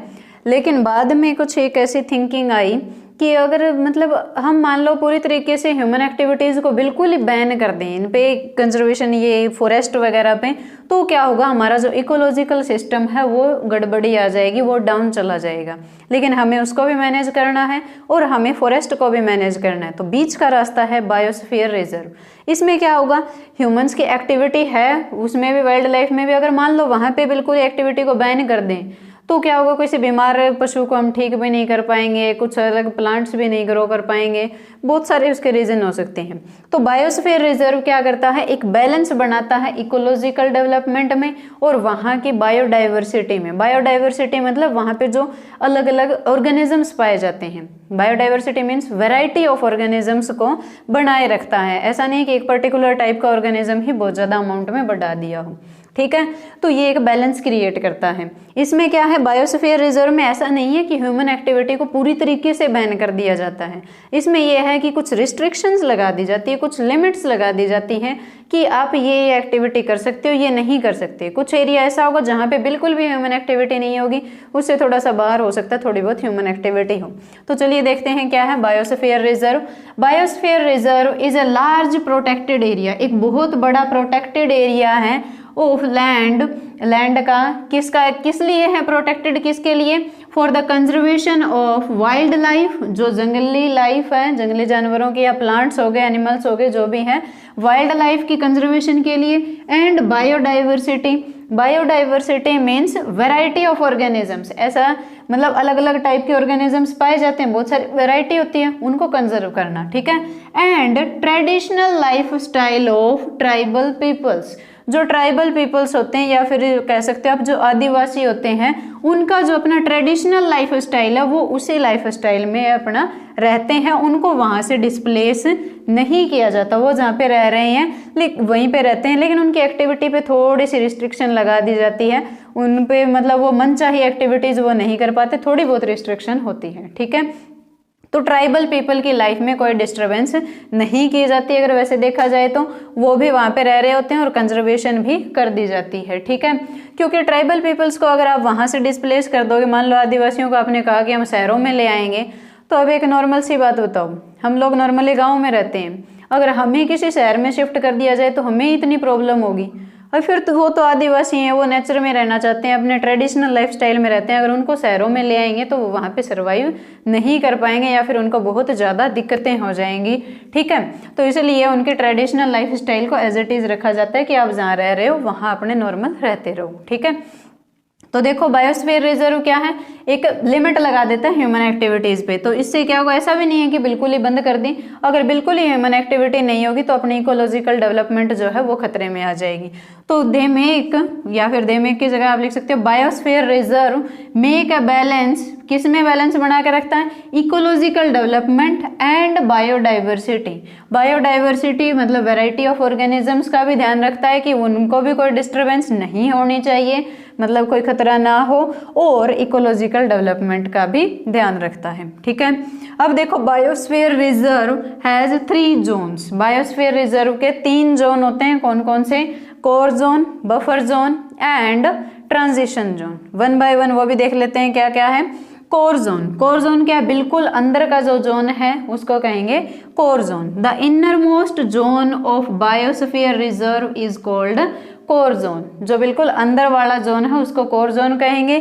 S1: लेकिन बाद में कुछ एक ऐसी थिंकिंग आई कि अगर मतलब हम मान लो पूरी तरीके से ह्यूमन एक्टिविटीज को बिल्कुल ही बैन कर दें इन पे, कंजर्वेशन ये फॉरेस्ट वगैरह पे, तो क्या होगा, हमारा जो इकोलॉजिकल सिस्टम है वो गड़बड़ी आ जाएगी, वो डाउन चला जाएगा। लेकिन हमें उसको भी मैनेज करना है और हमें फॉरेस्ट को भी मैनेज करना है, तो बीच का रास्ता है बायोस्फीयर रिजर्व। इसमें क्या होगा, ह्यूमंस की एक्टिविटी है उसमें भी, वाइल्ड लाइफ में भी, अगर मान लो वहां पे बिल्कुल एक्टिविटी को बैन कर दें तो क्या होगा, किसी बीमार पशु को हम ठीक भी नहीं कर पाएंगे, कुछ अलग प्लांट्स भी नहीं ग्रो कर पाएंगे, बहुत सारे उसके रीजन हो सकते हैं। तो बायोस्फीयर रिजर्व क्या करता है, एक बैलेंस बनाता है इकोलॉजिकल डेवलपमेंट में और वहाँ की बायोडाइवर्सिटी में। बायोडाइवर्सिटी मतलब वहाँ पे जो अलग अलग ऑर्गेनिजम्स पाए जाते हैं। Biodiversity means variety of organisms को बनाए रखता है, ऐसा नहीं कि एक पर्टिकुलर टाइप का ऑर्गेनिज्म ही बहुत ज्यादा अमाउंट में बढ़ा दिया हो, ठीक है। तो ये एक बैलेंस क्रिएट करता है। इसमें क्या है, बायोस्फीयर रिजर्व में ऐसा नहीं है कि ह्यूमन एक्टिविटी को पूरी तरीके से बैन कर दिया जाता है। इसमें यह है कि कुछ रिस्ट्रिक्शंस लगा दी जाती है, कुछ लिमिट्स लगा दी जाती हैं कि आप ये एक्टिविटी कर सकते हो, ये नहीं कर सकते। कुछ एरिया ऐसा होगा जहाँ पे बिल्कुल भी ह्यूमन एक्टिविटी नहीं होगी, उससे थोड़ा सा बाहर हो सकता है थोड़ी बहुत ह्यूमन एक्टिविटी हो। तो चलिए देखते हैं क्या है biosphere reserve. Biosphere reserve is a large protected area, एक बहुत बड़ा प्रोटेक्टेड एरिया है ऑफ लैंड। लैंड का किस लिए है प्रोटेक्टेड, किसके लिए, for the conservation of wild life, जो जंगली लाइफ है, जंगली जानवरों की या प्लांट्स हो गए, एनिमल्स हो गए, जो भी है, वाइल्ड लाइफ की कंजर्वेशन के लिए। And biodiversity, biodiversity means variety of organisms, ऐसा मतलब अलग अलग टाइप के ऑर्गेनिजम्स पाए जाते हैं, बहुत सारी वेराइटी होती है, उनको कंजर्व करना, ठीक है। And traditional life style of tribal peoples, जो ट्राइबल पीपल्स होते हैं या फिर कह सकते हो आप जो आदिवासी होते हैं, उनका जो अपना ट्रेडिशनल लाइफ स्टाइल है वो उसी लाइफ स्टाइल में अपना रहते हैं, उनको वहां से डिस्प्लेस नहीं किया जाता। वो जहाँ पे रह रहे हैं वहीं पे रहते हैं, लेकिन उनकी एक्टिविटी पे थोड़ी सी रिस्ट्रिक्शन लगा दी जाती है, उन पे मतलब वो मनचाही एक्टिविटीज वो नहीं कर पाते, थोड़ी बहुत रिस्ट्रिक्शन होती है, ठीक है। तो ट्राइबल पीपल की लाइफ में कोई डिस्टरबेंस नहीं की जाती, अगर वैसे देखा जाए तो वो भी वहाँ पे रह रहे होते हैं और कंजर्वेशन भी कर दी जाती है, ठीक है। क्योंकि ट्राइबल पीपल्स को अगर आप वहाँ से डिस्प्लेस कर दोगे, मान लो आदिवासियों को आपने कहा कि हम शहरों में ले आएंगे, तो अब एक नॉर्मल सी बात बताओ, हम लोग नॉर्मली गाँव में रहते हैं, अगर हमें किसी शहर में शिफ्ट कर दिया जाए तो हमें इतनी प्रॉब्लम होगी। और फिर तो वो तो आदिवासी हैं, वो नेचर में रहना चाहते हैं, अपने ट्रेडिशनल लाइफस्टाइल में रहते हैं, अगर उनको शहरों में ले आएंगे तो वो वहाँ पे सर्वाइव नहीं कर पाएंगे या फिर उनको बहुत ज़्यादा दिक्कतें हो जाएंगी, ठीक है। तो इसलिए उनके ट्रेडिशनल लाइफस्टाइल को एज इट इज़ रखा जाता है कि आप जहाँ रह रहे हो वहाँ अपने नॉर्मल रहते रहो, ठीक है। तो देखो बायोस्फीयर रिजर्व क्या है, एक लिमिट लगा देता है ह्यूमन एक्टिविटीज पे। तो इससे क्या होगा, ऐसा भी नहीं है कि बिल्कुल ही बंद कर दी, अगर बिल्कुल ही ह्यूमन एक्टिविटी नहीं होगी तो अपनी इकोलॉजिकल डेवलपमेंट जो है वो खतरे में आ जाएगी। तो दे मेक, या फिर दे मेक की जगह आप लिख सकते हो biosphere reserve make a balance, किस में बैलेंस बना के रखता है, ecological development and biodiversity. Biodiversity मतलब वेराइटी ऑफ ऑर्गेनिजम्स का भी ध्यान रखता है कि उनको भी कोई डिस्टर्बेंस नहीं होनी चाहिए, मतलब कोई खतरा ना हो, और इकोलॉजिकल डेवलपमेंट का भी ध्यान रखता है, ठीक है। अब देखो biosphere reserve has 3 zones, biosphere reserve के 3 जोन होते हैं, कौन कौन से, core zone, buffer zone and transition zone. 1 by 1 वो भी देख लेते हैं क्या क्या है। कोर जोन, कोर जोन क्या है, बिल्कुल अंदर का जो जोन है उसको कहेंगे core zone. The inner most zone of biosphere reserve is called core zone, जो बिल्कुल अंदर वाला जोन है उसको कोर जोन कहेंगे।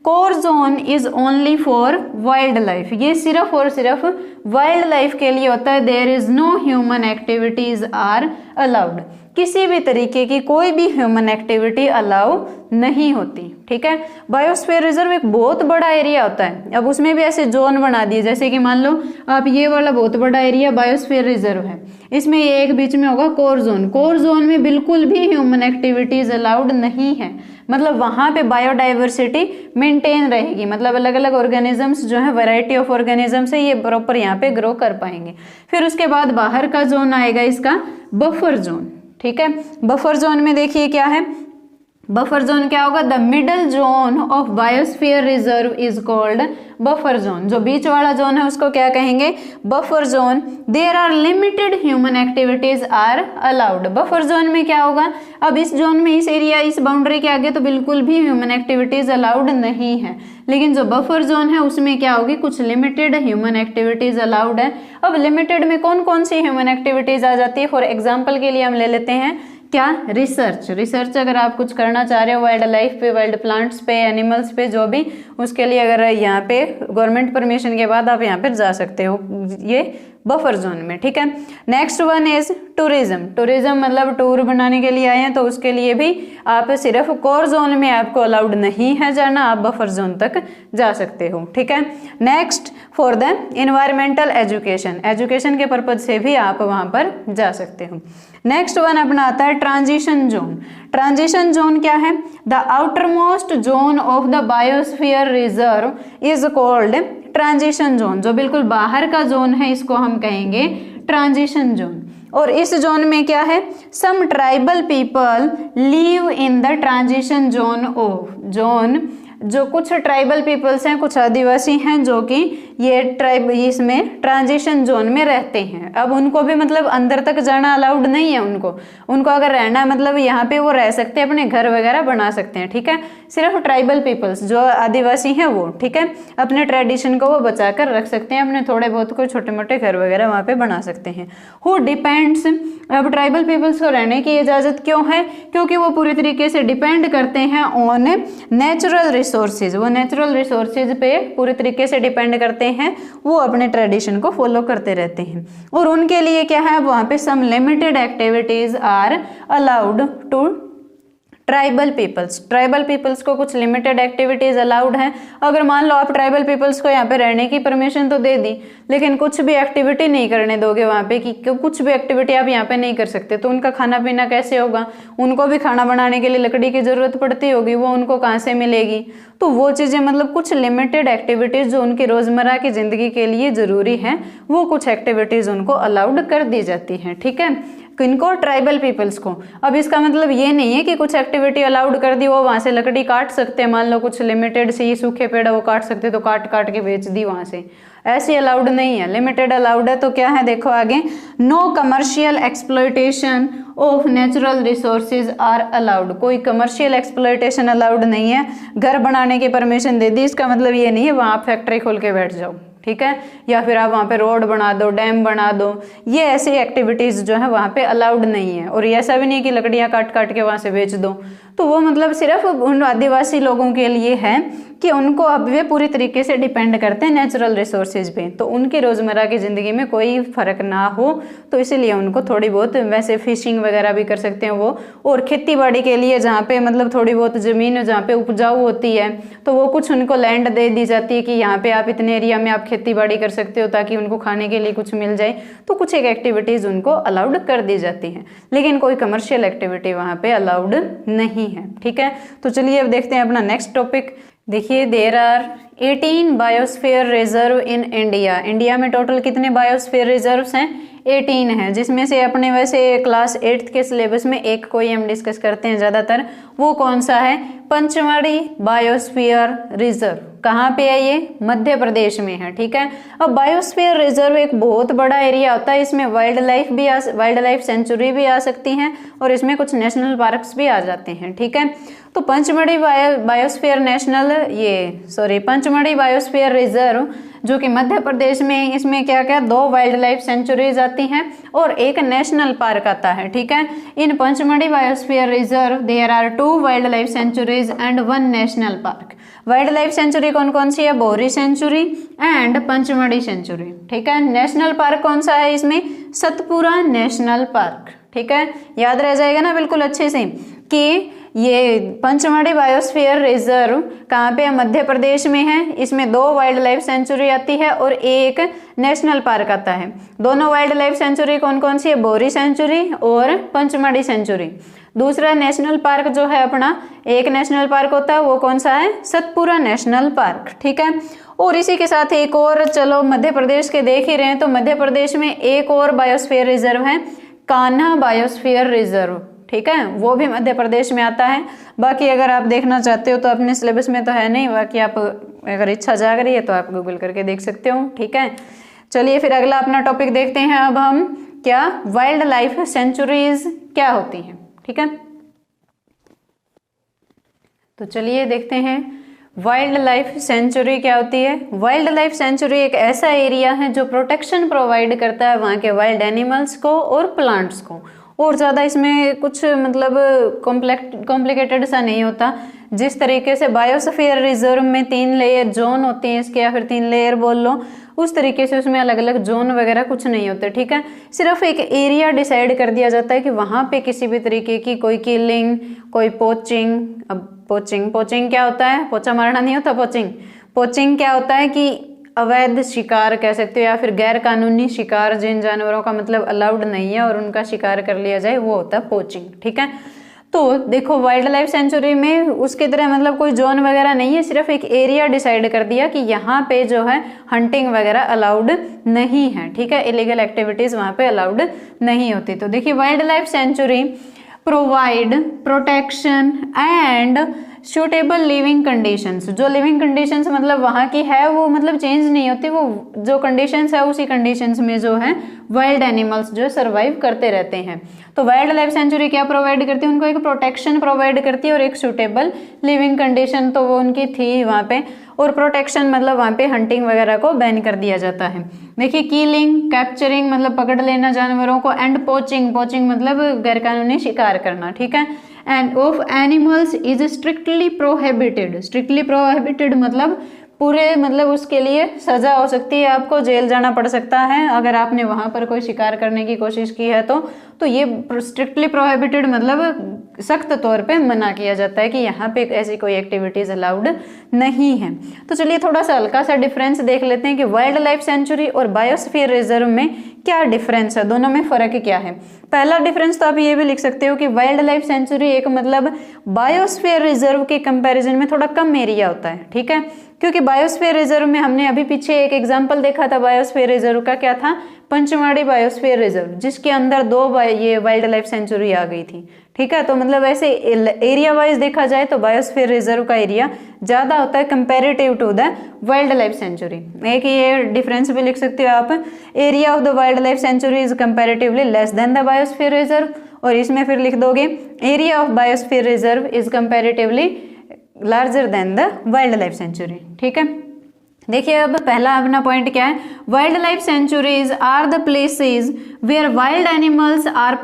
S1: Core zone is only for wild life, ये सिर्फ और सिर्फ वाइल्ड लाइफ के लिए होता है। There is no human activities are allowed, किसी भी तरीके की कोई भी ह्यूमन एक्टिविटी अलाउ नहीं होती, ठीक है। बायोस्फीयर रिजर्व एक बहुत बड़ा एरिया होता है, अब उसमें भी ऐसे जोन बना दिए, जैसे कि मान लो आप ये वाला बहुत बड़ा एरिया बायोस्फीयर रिजर्व है, इसमें ये एक बीच में होगा कोर जोन। कोर जोन में बिल्कुल भी ह्यूमन एक्टिविटीज अलाउड नहीं है, मतलब वहां पे बायोडाइवर्सिटी मेंटेन रहेगी, मतलब अलग अलग ऑर्गेनिजम्स जो है, वैरायटी ऑफ ऑर्गेनिजम्स है, ये प्रॉपर यहाँ पे ग्रो कर पाएंगे। फिर उसके बाद बाहर का जोन आएगा इसका बफर जोन, ठीक है। बफर जोन में देखिए क्या है, बफर जोन क्या होगा, the middle zone of biosphere reserve is called buffer zone, जो बीच वाला जोन है उसको क्या कहेंगे, buffer zone. There are limited human activities are allowed, buffer zone में क्या होगा, अब इस जोन में, इस एरिया, इस बाउंड्री के आगे तो बिल्कुल भी ह्यूमन एक्टिविटीज अलाउड नहीं है, लेकिन जो बफर जोन है उसमें क्या होगी, कुछ लिमिटेड ह्यूमन एक्टिविटीज अलाउड है। अब लिमिटेड में कौन कौन सी ह्यूमन एक्टिविटीज आ जाती है, फॉर एग्जाम्पल के लिए हम ले लेते हैं क्या, रिसर्च अगर आप कुछ करना चाह रहे हो वाइल्ड लाइफ पे, वाइल्ड प्लांट्स पे, एनिमल्स पे, जो भी, उसके लिए अगर यहाँ पे गवर्नमेंट परमिशन के बाद आप यहाँ पर जा सकते हो ये बफर जोन में, ठीक है। नेक्स्ट वन इज टूरिज्म मतलब टूर बनाने के लिए आए हैं, तो उसके लिए भी आप सिर्फ कोर जोन में आपको अलाउड नहीं है जाना, आप बफर जोन तक जा सकते हो, ठीक है। Next for the environmental education के पर्पज से भी आप वहां पर जा सकते हो। नेक्स्ट वन अपना आता है ट्रांजिशन जोन क्या है, the outer most zone of the biosphere reserve is called transition zone. जो बिल्कुल बाहर का जोन है इसको हम कहेंगे ट्रांजिशन जोन। और इस जोन में क्या है, some tribal people live in the transition zone जो कुछ ट्राइबल पीपल्स हैं, कुछ आदिवासी हैं जो कि ये ट्राइब इसमें ट्रांजिशन जोन में रहते हैं। अब उनको भी मतलब अंदर तक जाना अलाउड नहीं है, उनको अगर रहना मतलब यहाँ पे वो रह सकते हैं, अपने घर वगैरह बना सकते हैं, ठीक है। सिर्फ ट्राइबल पीपल्स जो आदिवासी हैं वो, ठीक है, अपने ट्रेडिशन को वो बचा कर रख सकते हैं, अपने थोड़े बहुत कोई छोटे मोटे घर वगैरह वहाँ पे बना सकते हैं। हु डिपेंड्स, अब ट्राइबल पीपल्स को रहने की इजाजत क्यों है, क्योंकि वो पूरी तरीके से डिपेंड करते हैं ऑन नेचुरल रिसोर्सेज, वो नेचुरल रिसोर्सेज पे पूरी तरीके से डिपेंड करते हैं, वो अपने ट्रेडिशन को फॉलो करते रहते हैं। और उनके लिए क्या है, वहां पे some limited activities are allowed to tribal peoples को कुछ लिमिटेड एक्टिविटीज अलाउड हैं। अगर मान लो आप ट्राइबल पीपल्स को यहाँ पे रहने की परमिशन तो दे दी, लेकिन कुछ भी एक्टिविटी नहीं करने दोगे वहाँ पे, कि कुछ भी एक्टिविटी आप यहाँ पे नहीं कर सकते, तो उनका खाना पीना कैसे होगा, उनको भी खाना बनाने के लिए लकड़ी की जरूरत पड़ती होगी, वो उनको कहाँ से मिलेगी। तो वो चीज़ें मतलब कुछ लिमिटेड एक्टिविटीज़ जो उनकी रोज़मर्रा की ज़िंदगी के लिए ज़रूरी हैं, वो कुछ एक्टिविटीज़ उनको अलाउड कर दी जाती हैं, ठीक है, किनको, ट्राइबल पीपल्स को। अब इसका मतलब ये नहीं है कि कुछ एक्टिविटी अलाउड कर दी, वो वहाँ से लकड़ी काट सकते हैं, मान लो कुछ लिमिटेड से ही सूखे पेड़ वो काट सकते, तो काट के बेच दी वहाँ से, ऐसी अलाउड नहीं है, लिमिटेड अलाउड है। तो क्या है देखो आगे, no commercial exploitation of natural resources are allowed, कोई कमर्शियल एक्सप्लॉयटेशन अलाउड नहीं है। घर बनाने की परमिशन दे दी, इसका मतलब ये नहीं है वहाँ आप फैक्ट्री खोल के बैठ जाओ, ठीक है, या फिर आप वहाँ पे रोड बना दो, डैम बना दो, ये ऐसी एक्टिविटीज़ जो है वहाँ पे अलाउड नहीं है। और ये ऐसा भी नहीं कि लकड़ियाँ काट के वहाँ से बेच दो, तो वो मतलब सिर्फ उन आदिवासी लोगों के लिए है कि उनको अब वे पूरी तरीके से डिपेंड करते हैं नेचुरल रिसोर्सेज पे, तो उनकी रोज़मर्रा की ज़िंदगी में कोई फ़र्क ना हो, तो इसीलिए उनको थोड़ी बहुत वैसे फिशिंग वगैरह भी कर सकते हैं वो। और खेती बाड़ी के लिए जहाँ पे मतलब थोड़ी बहुत ज़मीन जहाँ पे उपजाऊ होती है, तो वो कुछ उनको लैंड दे दी जाती है कि यहाँ पे आप इतने एरिया में आप खेती बाड़ी कर सकते हो, ताकि उनको खाने के लिए कुछ मिल जाए, तो कुछ एक एक्टिविटीज़ उनको अलाउड कर दी जाती हैं, लेकिन कोई कमर्शियल एक्टिविटी वहाँ पे अलाउड नहीं है, ठीक है। तो चलिए अब देखते हैं अपना नेक्स्ट टॉपिक। देखिए, there are 18 biosphere reserve in India में टोटल कितने बायोस्फीयर रिजर्व्स हैं, 18 हैं, जिसमें से अपने वैसे क्लास 8th के सिलेबस में एक कोई हम डिस्कस करते हैं ज़्यादातर, वो कौन सा है, पंचमढ़ी बायोस्फीयर रिजर्व। कहाँ पे है ये, मध्य प्रदेश में है, ठीक है। अब बायोस्फीयर रिजर्व एक बहुत बड़ा एरिया होता है, इसमें वाइल्ड लाइफ सेंचुरी भी आ सकती हैं, और इसमें कुछ नेशनल पार्क्स भी आ जाते हैं, ठीक है। तो पंचमढ़ी बायोस्फीयर रिजर्व जो कि मध्य प्रदेश में, इसमें क्या क्या 2 वाइल्ड लाइफ सेंचुरीज आती हैं और एक नेशनल पार्क आता है, ठीक है। In Pachmarhi biosphere reserve there are 2 wild life sanctuaries and 1 national park. Wild life sanctuary कौन कौन सी है, बोरी सेंचुरी एंड पंचमढ़ी सेंचुरी, ठीक है। नेशनल पार्क कौन सा है इसमें, सतपुरा नेशनल पार्क, ठीक है, याद रह जाएगा ना बिल्कुल अच्छे से कि ये पंचमढ़ी बायोस्फीयर रिजर्व कहाँ पे है, मध्य प्रदेश में है। इसमें 2 वाइल्ड लाइफ सेंचुरी आती है और एक नेशनल पार्क आता है। दोनों वाइल्ड लाइफ सेंचुरी कौन कौन सी है, बोरी सेंचुरी और पंचमढ़ी सेंचुरी। दूसरा नेशनल पार्क जो है अपना, एक नेशनल पार्क होता है, वो कौन सा है, सतपुरा नेशनल पार्क, ठीक है। और इसी के साथ एक और, चलो मध्य प्रदेश के देख ही रहे हैं, तो मध्य प्रदेश में एक और बायोस्फीयर रिजर्व है, कान्हा बायोस्फीयर रिजर्व, ठीक है, वो भी मध्य प्रदेश में आता है। बाकी अगर आप देखना चाहते हो तो अपने सिलेबस में तो है नहीं, बाकी आप अगर इच्छा जाग रही है तो आप गूगल करके देख सकते हो, ठीक है। चलिए फिर अगला अपना टॉपिक देखते हैं अब हम, क्या वाइल्ड लाइफ सेंचुरीज क्या होती हैं, ठीक है। तो चलिए देखते हैं वाइल्ड लाइफ सेंचुरी क्या होती है। वाइल्ड लाइफ सेंचुरी एक ऐसा एरिया है जो प्रोटेक्शन प्रोवाइड करता है वहाँ के वाइल्ड एनिमल्स को और प्लांट्स को, और ज़्यादा इसमें कुछ मतलब कॉम्प्लिकेटेड सा नहीं होता। जिस तरीके से बायोस्फीयर रिजर्व में 3 लेयर जोन होती हैं इसके, या फिर 3 लेयर बोल लो, उस तरीके से उसमें अलग अलग जोन वगैरह कुछ नहीं होते, ठीक है। सिर्फ एक एरिया डिसाइड कर दिया जाता है कि वहाँ पे किसी भी तरीके की कोई किलिंग, कोई पोचिंग। अब पोचिंग क्या होता है? पोछा मारना नहीं होता, पोचिंग क्या होता है कि अवैध शिकार कह सकते हो, या फिर गैर कानूनी शिकार, जिन जानवरों का मतलब अलाउड नहीं है और उनका शिकार कर लिया जाए, वो होता है पोचिंग, ठीक है। तो देखो वाइल्ड लाइफ सेंचुरी में उसकी तरह मतलब कोई जोन वगैरह नहीं है, सिर्फ एक एरिया डिसाइड कर दिया कि यहाँ पे जो है हंटिंग वगैरह अलाउड नहीं है, ठीक है। इलीगल एक्टिविटीज वहाँ पे अलाउड नहीं होती। तो देखिए wild life century provide protection and suitable living conditions. जो लिविंग कंडीशंस मतलब वहाँ की है वो मतलब चेंज नहीं होती, वो जो कंडीशंस है उसी कंडीशंस में जो है वाइल्ड एनिमल्स जो सर्वाइव करते रहते हैं। तो वाइल्ड लाइफ सेंचुरी क्या प्रोवाइड करती है? उनको एक प्रोटेक्शन प्रोवाइड करती है और एक सूटेबल लिविंग कंडीशन तो वो उनकी थी वहाँ पे। और प्रोटेक्शन मतलब वहाँ पे हंटिंग वगैरह को बैन कर दिया जाता है। देखिए किलिंग, कैप्चरिंग मतलब पकड़ लेना जानवरों को, एंड पोचिंग मतलब गैरकानूनी शिकार करना, ठीक है। End of animals is strictly prohibited मतलब पूरे मतलब उसके लिए सजा हो सकती है, आपको जेल जाना पड़ सकता है अगर आपने वहां पर कोई शिकार करने की कोशिश की है तो ये स्ट्रिक्टली प्रोहिबिटेड मतलब सख्त तौर पे मना किया जाता है कि यहाँ पे ऐसी कोई एक्टिविटीज अलाउड नहीं है। तो चलिए थोड़ा सा हल्का सा डिफरेंस देख लेते हैं कि वाइल्ड लाइफ सेंचुरी और बायोस्फीयर रिजर्व में क्या डिफरेंस है, दोनों में फर्क क्या है। पहला डिफरेंस तो आप ये भी लिख सकते हो कि वाइल्ड लाइफ सेंचुरी एक मतलब बायोस्फीयर रिजर्व के कंपैरिजन में थोड़ा कम एरिया होता है, ठीक है। क्योंकि बायोस्फीयर रिजर्व में हमने अभी पीछे एक एग्जांपल देखा था बायोस्फीयर रिजर्व का, क्या था? पंचमढ़ी बायोस्फीयर रिजर्व, जिसके अंदर 2 ये वाइल्ड लाइफ सेंचुरी आ गई थी, ठीक है। तो मतलब ऐसे एरिया वाइज देखा जाए तो बायोस्फीयर रिजर्व का एरिया ज्यादा होता है comparative to the wild life sanctuary. एक ये डिफरेंस भी लिख सकते हो आप, area of the wild life sanctuary is comparatively less than the biosphere reserve, और इसमें फिर लिख दोगे area of biosphere reserve is comparatively larger than the wild life sanctuary, ठीक है। देखिए अब पहला अपना पॉइंट क्या है, wild life sanctuaries are the places where wild animals are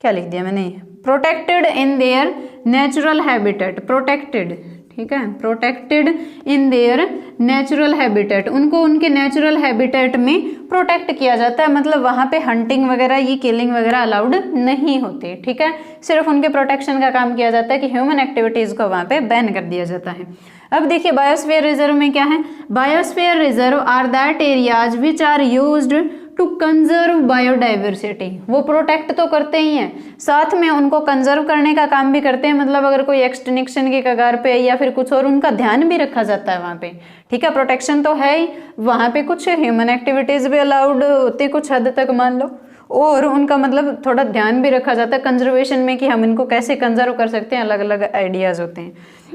S1: क्या लिख दिया मैंने, protected in their natural habitat, protected, ठीक है, protected in their natural habitat, उनको उनके नेचुरल हैबिटेट में प्रोटेक्ट किया जाता है, मतलब वहां पे हंटिंग वगैरह ये किलिंग वगैरह अलाउड नहीं होती, ठीक है। सिर्फ उनके प्रोटेक्शन का काम किया जाता है कि ह्यूमन एक्टिविटीज को वहां पे बैन कर दिया जाता है। अब देखिए बायोस्फीयर रिजर्व में क्या है, biosphere reserve are that areas which are used to conserve biodiversity, वो प्रोटेक्ट तो करते ही हैं, साथ में उनको कंजर्व करने का काम भी करते हैं, मतलब अगर कोई एक्सटिंक्शन की कगार पे या फिर कुछ और, उनका ध्यान भी रखा जाता है वहां पे, ठीक है। प्रोटेक्शन तो है ही, वहां पे कुछ ह्यूमन एक्टिविटीज भी अलाउड होती कुछ हद तक मान लो, और उनका मतलब थोड़ा ध्यान भी रखा जाता है कंजर्वेशन में कि हम इनको कैसे कंजर्व कर सकते हैं, अलग अलग आइडियाज होते हैं।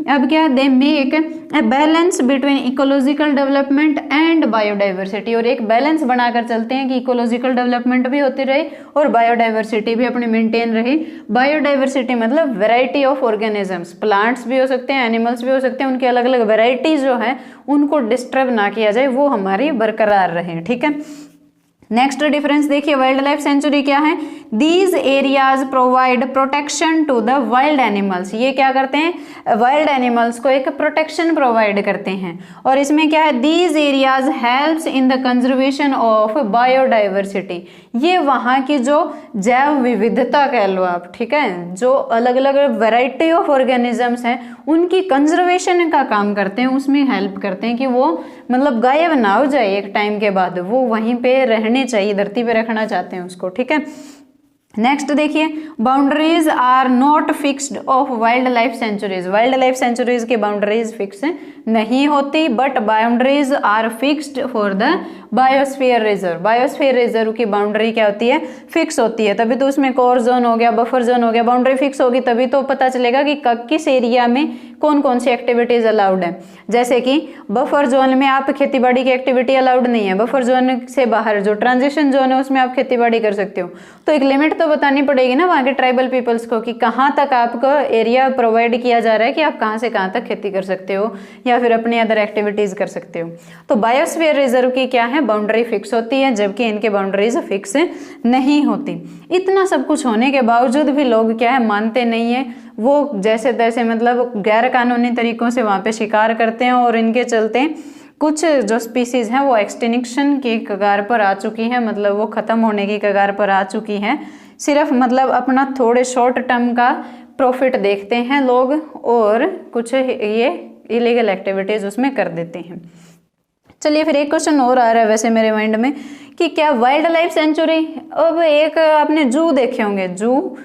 S1: अब क्या, they make a balance between ecological development and biodiversity, और एक बैलेंस बनाकर चलते हैं कि इकोलॉजिकल डेवलपमेंट भी होती रहे और बायोडाइवर्सिटी भी अपनी मेंटेन रहे। बायोडाइवर्सिटी मतलब वेराइटी ऑफ ऑर्गेनिजम्स, प्लांट्स भी हो सकते हैं, एनिमल्स भी हो सकते हैं, उनकी अलग अलग वेराइटी जो है उनको डिस्टर्ब ना किया जाए, वो हमारी बरकरार रहे, ठीक है। नेक्स्ट डिफरेंस देखिए वाइल्ड लाइफ सेंचुरी क्या है, these areas provide protection to the wild animals, ये क्या करते हैं, वाइल्ड एनिमल्स को एक प्रोटेक्शन प्रोवाइड करते हैं, और इसमें क्या है, these areas helps in the conservation of biodiversity, ये वहाँ की जो जैव विविधता कह लो आप, ठीक है, जो अलग अलग वेराइटी ऑफ ऑर्गेनिजम्स हैं उनकी कंजर्वेशन का काम करते हैं, उसमें हेल्प करते हैं कि वो मतलब गायब ना हो जाए एक टाइम के बाद, वो वहीं पे रहने चाहिए, धरती पे रखना चाहते हैं उसको, ठीक है। नेक्स्ट देखिए, boundaries are not fixed of wild life sanctuaries, wild life sanctuaries की बाउंड्रीज फिक्स नहीं होती, but boundaries are fixed for the biosphere reserve, biosphere reserve की बाउंड्री क्या होती है, फिक्स होती है, तभी तो उसमें कोर जोन हो गया, बफर जोन हो गया, बाउंड्री फिक्स होगी तभी तो पता चलेगा कि किस एरिया में कौन कौन सी एक्टिविटीज अलाउड है। जैसे कि बफर जोन में आप खेतीबाड़ी की एक्टिविटी अलाउड नहीं है, बफर जोन से बाहर जो ट्रांजिशन जोन है उसमें आप खेतीबाड़ी कर सकते हो, तो एक लिमिट तो बतानी पड़ेगी ना वहाँ के ट्राइबल पीपल्स को कि कहाँ तक आपको एरिया प्रोवाइड किया जा रहा है कि आप कहाँ से कहाँ तक खेती कर सकते हो या फिर अपनी अदर एक्टिविटीज कर सकते हो। तो बायोस्फीयर रिजर्व की क्या है, बाउंड्री फिक्स होती है, जबकि इनके बाउंड्रीज फिक्स नहीं होती। इतना सब कुछ होने के बावजूद भी लोग क्या है मानते नहीं है, वो जैसे तैसे मतलब गैर कानूनी तरीकों से वहाँ पे शिकार करते हैं और इनके चलते कुछ जो स्पीसीज हैं वो एक्सटिंक्शन की कगार पर आ चुकी हैं, मतलब वो ख़त्म होने की कगार पर आ चुकी हैं। सिर्फ मतलब अपना थोड़े शॉर्ट टर्म का प्रॉफिट देखते हैं लोग और कुछ ये इलीगल एक्टिविटीज़ उसमें कर देते हैं। चलिए फिर एक क्वेश्चन और आ रहा है वैसे मेरे माइंड में कि क्या वाइल्ड लाइफ सेंचुरी, अब एक आपने जू देखे होंगे, जू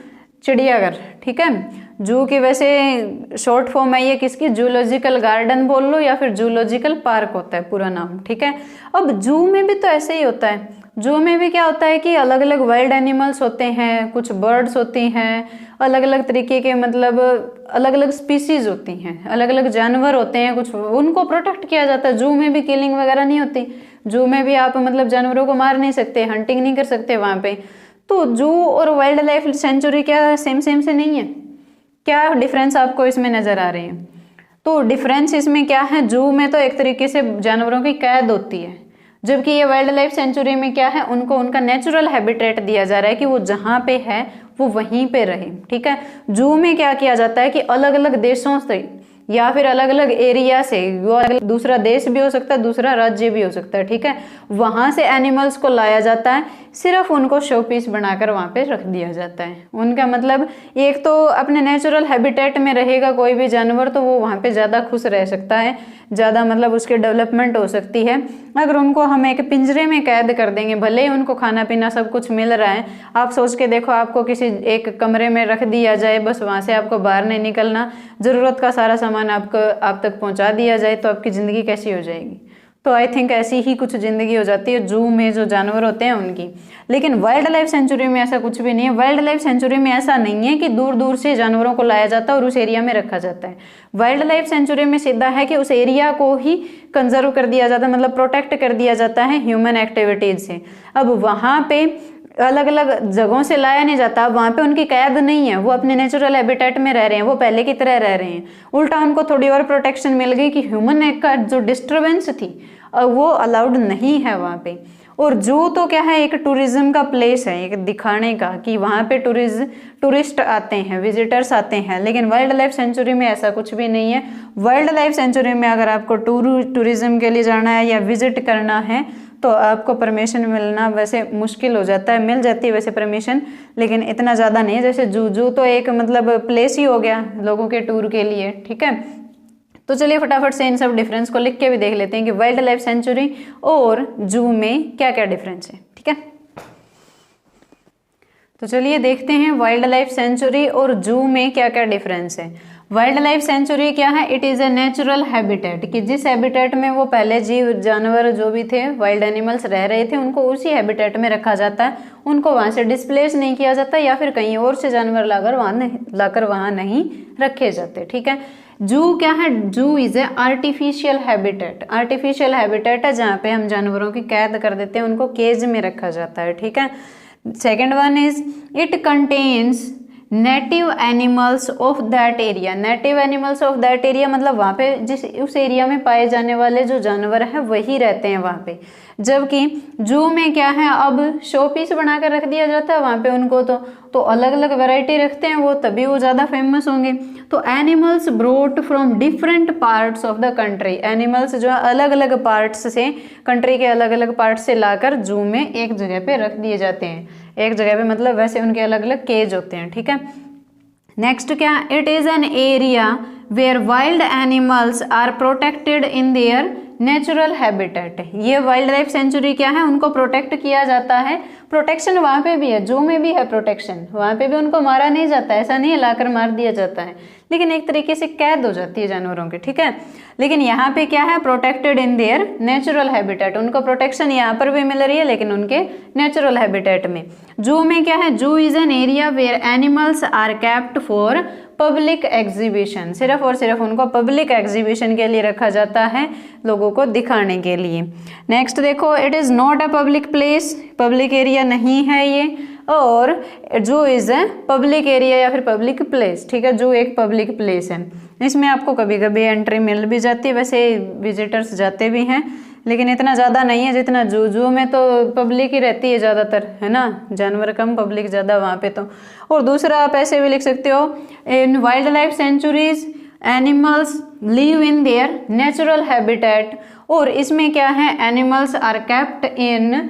S1: चिड़ियाघर, ठीक है, जू की वैसे शॉर्ट फॉर्म है ये किसकी, जूलॉजिकल गार्डन बोल लो या फिर जूलॉजिकल पार्क होता है पूरा नाम, ठीक है। अब जू में भी तो ऐसे ही होता है, जू में भी क्या होता है कि अलग अलग वाइल्ड एनिमल्स होते हैं, कुछ बर्ड्स होती हैं, अलग अलग तरीके के मतलब अलग अलग स्पीसीज होती हैं, अलग अलग जानवर होते हैं, कुछ उनको प्रोटेक्ट किया जाता है। जू में भी किलिंग वगैरह नहीं होती, जू में भी आप मतलब जानवरों को मार नहीं सकते, हंटिंग नहीं कर सकते वहाँ पे। तो जू और वाइल्ड लाइफ सेंचुरी क्या सेम से नहीं है? क्या डिफरेंस आपको इसमें नजर आ रहे हैं? तो डिफरेंस इसमें क्या है, जू में तो एक तरीके से जानवरों की कैद होती है, जबकि ये वाइल्ड लाइफ सेंचुरी में क्या है, उनको उनका नेचुरल हैबिटेट दिया जा रहा है कि वो जहाँ पे है वो वहीं पे रहे, ठीक है। जू में क्या किया जाता है कि अलग अलग देशों से या फिर अलग अलग एरिया से, वो दूसरा देश भी हो सकता है, दूसरा राज्य भी हो सकता है, ठीक है, वहां से एनिमल्स को लाया जाता है, सिर्फ उनको शो पीस बनाकर वहां पे रख दिया जाता है। उनका मतलब एक तो अपने नेचुरल हैबिटेट में रहेगा कोई भी जानवर तो वो वहां पे ज्यादा खुश रह सकता है, ज्यादा मतलब उसकी डेवलपमेंट हो सकती है। अगर उनको हम एक पिंजरे में कैद कर देंगे, भले ही उनको खाना पीना सब कुछ मिल रहा है, आप सोच के देखो आपको किसी एक कमरे में रख दिया जाए, बस वहां से आपको बाहर नहीं निकलना, जरूरत का सारा सामान आप तक पहुंचा दिया जाए, तो आपकी जिंदगी कैसी हो जाएगी? तो आई थिंक ऐसी ही कुछ जिंदगी हो जाती है जू में जो जानवर होते हैं उनकी। लेकिन वाइल्ड लाइफ सेंचुरी में ऐसा कुछ भी नहीं है। वाइल्ड लाइफ सेंचुरी में ऐसा नहीं है कि दूर दूर से जानवरों को लाया जाता है और उस एरिया में रखा जाता है। वाइल्ड लाइफ सेंचुरी में सीधा है कि उस एरिया को ही कंजर्व कर दिया जाता है, मतलब प्रोटेक्ट कर दिया जाता है ह्यूमन एक्टिविटीज से। अब वहां पे अलग अलग जगहों से लाया नहीं जाता, वहां पे उनकी कैद नहीं है, वो अपने नेचुरल हैबिटेट में रह रहे हैं, वो पहले की तरह रह रहे हैं। उल्टा उनको थोड़ी और प्रोटेक्शन मिल गई कि ह्यूमन का जो डिस्टर्बेंस थी वो अलाउड नहीं है वहां पे। और जू तो क्या है, एक टूरिज्म का प्लेस है, एक दिखाने का कि वहां पे टूरिस्ट आते हैं, विजिटर्स आते हैं। लेकिन वाइल्ड लाइफ सेंचुरी में ऐसा कुछ भी नहीं है। वाइल्ड लाइफ सेंचुरी में अगर आपको टूरिज्म के लिए जाना है या विजिट करना है तो आपको परमिशन मिलना वैसे मुश्किल हो जाता है, मिल जाती है वैसे परमिशन, लेकिन इतना ज़्यादा नहीं है जैसे जू तो एक मतलब प्लेस ही हो गया लोगों के टूर के लिए, ठीक है। तो चलिए फटाफट से इन सब डिफरेंस को लिख के भी देख लेते हैं कि वाइल्ड लाइफ सेंचुरी और जू में क्या क्या डिफरेंस है, ठीक है। तो चलिए देखते हैं वाइल्ड लाइफ सेंचुरी और जू में क्या क्या डिफरेंस है। वाइल्ड लाइफ सेंचुरी क्या है, it is a natural habitat, कि जिस हैबिटेट में वो पहले जीव जानवर जो भी थे वाइल्ड एनिमल्स रह रहे थे उनको उसी हैबिटेट में रखा जाता है, उनको वहां से डिस्प्लेस नहीं किया जाता या फिर कहीं और से जानवर लाकर वहां नहीं रखे जाते, ठीक है। जू क्या है, zoo is a artificial habitat, artificial habitat है जहाँ पे हम जानवरों की कैद कर देते हैं, उनको केज में रखा जाता है, ठीक है। Second one is it contains native animals of that area, native animals of that area मतलब वहाँ पे जिस उस एरिया में पाए जाने वाले जो जानवर हैं वही रहते हैं वहाँ पे। जबकि जू में क्या है, अब शो पीस बनाकर रख दिया जाता है वहाँ पे उनको, तो अलग अलग वैरायटी रखते हैं वो, तभी वो ज़्यादा फेमस होंगे। तो animals brought from different parts of the country, animals जो अलग अलग पार्ट्स से, कंट्री के अलग अलग पार्ट से लाकर जू में एक जगह पे रख दिए जाते हैं, एक जगह पे मतलब वैसे उनके अलग अलग केज होते हैं, ठीक है। नेक्स्ट क्या, it is an area where wild animals are protected in their natural habitat. ये वाइल्ड लाइफ सेंचुरी क्या है, उनको प्रोटेक्ट किया जाता है, प्रोटेक्शन वहां पे भी है, जू में भी है प्रोटेक्शन, वहां पे भी उनको मारा नहीं जाता, ऐसा नहीं है लाकर मार दिया जाता है, लेकिन एक तरीके से कैद हो जाती है जानवरों की, ठीक है। लेकिन यहाँ पे क्या है, protected in their natural habitat, उनको प्रोटेक्शन यहाँ पर भी मिल रही है लेकिन उनके नेचुरल हैबिटेट में। जू में क्या है, zoo is an area where animals are kept for public exhibition, सिर्फ और सिर्फ उनको पब्लिक एग्जीबिशन के लिए रखा जाता है, लोगों को दिखाने के लिए। नेक्स्ट देखो, it is not a public place, public area नहीं है ये, और जू इज ए पब्लिक एरिया या फिर पब्लिक प्लेस, ठीक है। जू एक पब्लिक प्लेस है, इसमें आपको कभी कभी एंट्री मिल भी जाती है, वैसे विजिटर्स जाते भी हैं, लेकिन इतना ज़्यादा नहीं है जितना जू में तो पब्लिक ही रहती है ज़्यादातर, है ना, जानवर कम पब्लिक ज़्यादा वहाँ पे तो। और दूसरा आप ऐसे भी लिख सकते हो, in wild life sanctuaries animals live in their natural habitat, और इसमें क्या है, animals are kept in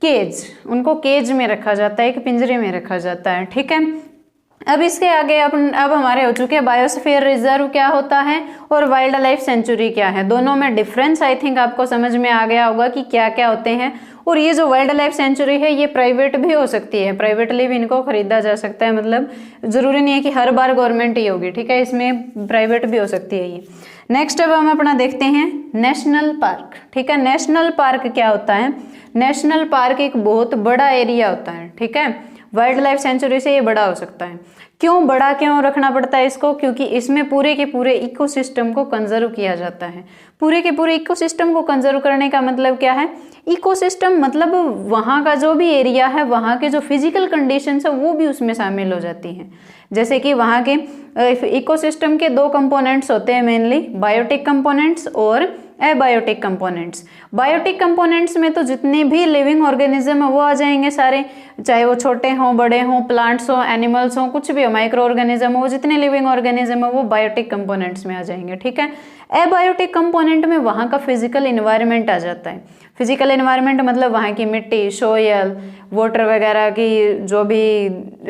S1: cage, उनको केज में रखा जाता है, एक पिंजरे में रखा जाता है, ठीक है। अब इसके आगे अब हमारे हो चुके हैं बायोस्फीयर रिजर्व क्या होता है और वाइल्ड लाइफ सेंचुरी क्या है। दोनों में डिफरेंस आई थिंक आपको समझ में आ गया होगा कि क्या क्या होते हैं। और ये जो वाइल्ड लाइफ सेंचुरी है ये प्राइवेट भी हो सकती है, प्राइवेटली भी इनको खरीदा जा सकता है, मतलब जरूरी नहीं है कि हर बार गवर्नमेंट ही होगी, ठीक है, इसमें प्राइवेट भी हो सकती है ये। नेक्स्ट अब हम अपना देखते हैं नेशनल पार्क, ठीक है। नेशनल पार्क क्या होता है, नेशनल पार्क एक बहुत बड़ा एरिया होता है, ठीक है, वाइल्ड लाइफ सेंचुरी से ये बड़ा हो सकता है। क्यों बड़ा क्यों रखना पड़ता है इसको, क्योंकि इसमें पूरे के पूरे इकोसिस्टम को कंजर्व किया जाता है। पूरे के पूरे इकोसिस्टम को कंजर्व करने का मतलब क्या है, इकोसिस्टम मतलब वहाँ का जो भी एरिया है, वहाँ के जो फिजिकल कंडीशंस है वो भी उसमें शामिल हो जाती हैं। जैसे कि वहाँ के इकोसिस्टम के दो कंपोनेंट्स होते हैं मेनली, बायोटिक कंपोनेंट्स और एबायोटिक कंपोनेंट्स। बायोटिक कंपोनेंट्स में तो जितने भी लिविंग ऑर्गेनिज्म है वो आ जाएंगे सारे, चाहे वो छोटे हों, बड़े हों, प्लांट्स हों, एनिमल्स हों, कुछ भी हो, माइक्रो ऑर्गेनिज्म हो, जितने लिविंग ऑर्गेनिज्म है वो बायोटिक कंपोनेंट्स में आ जाएंगे, ठीक है। एबायोटिक कंपोनेंट में वहाँ का फिजिकल इन्वायरमेंट आ जाता है। फिजिकल इन्वायरमेंट मतलब वहाँ की मिट्टी, सोयल, वाटर वगैरह की जो भी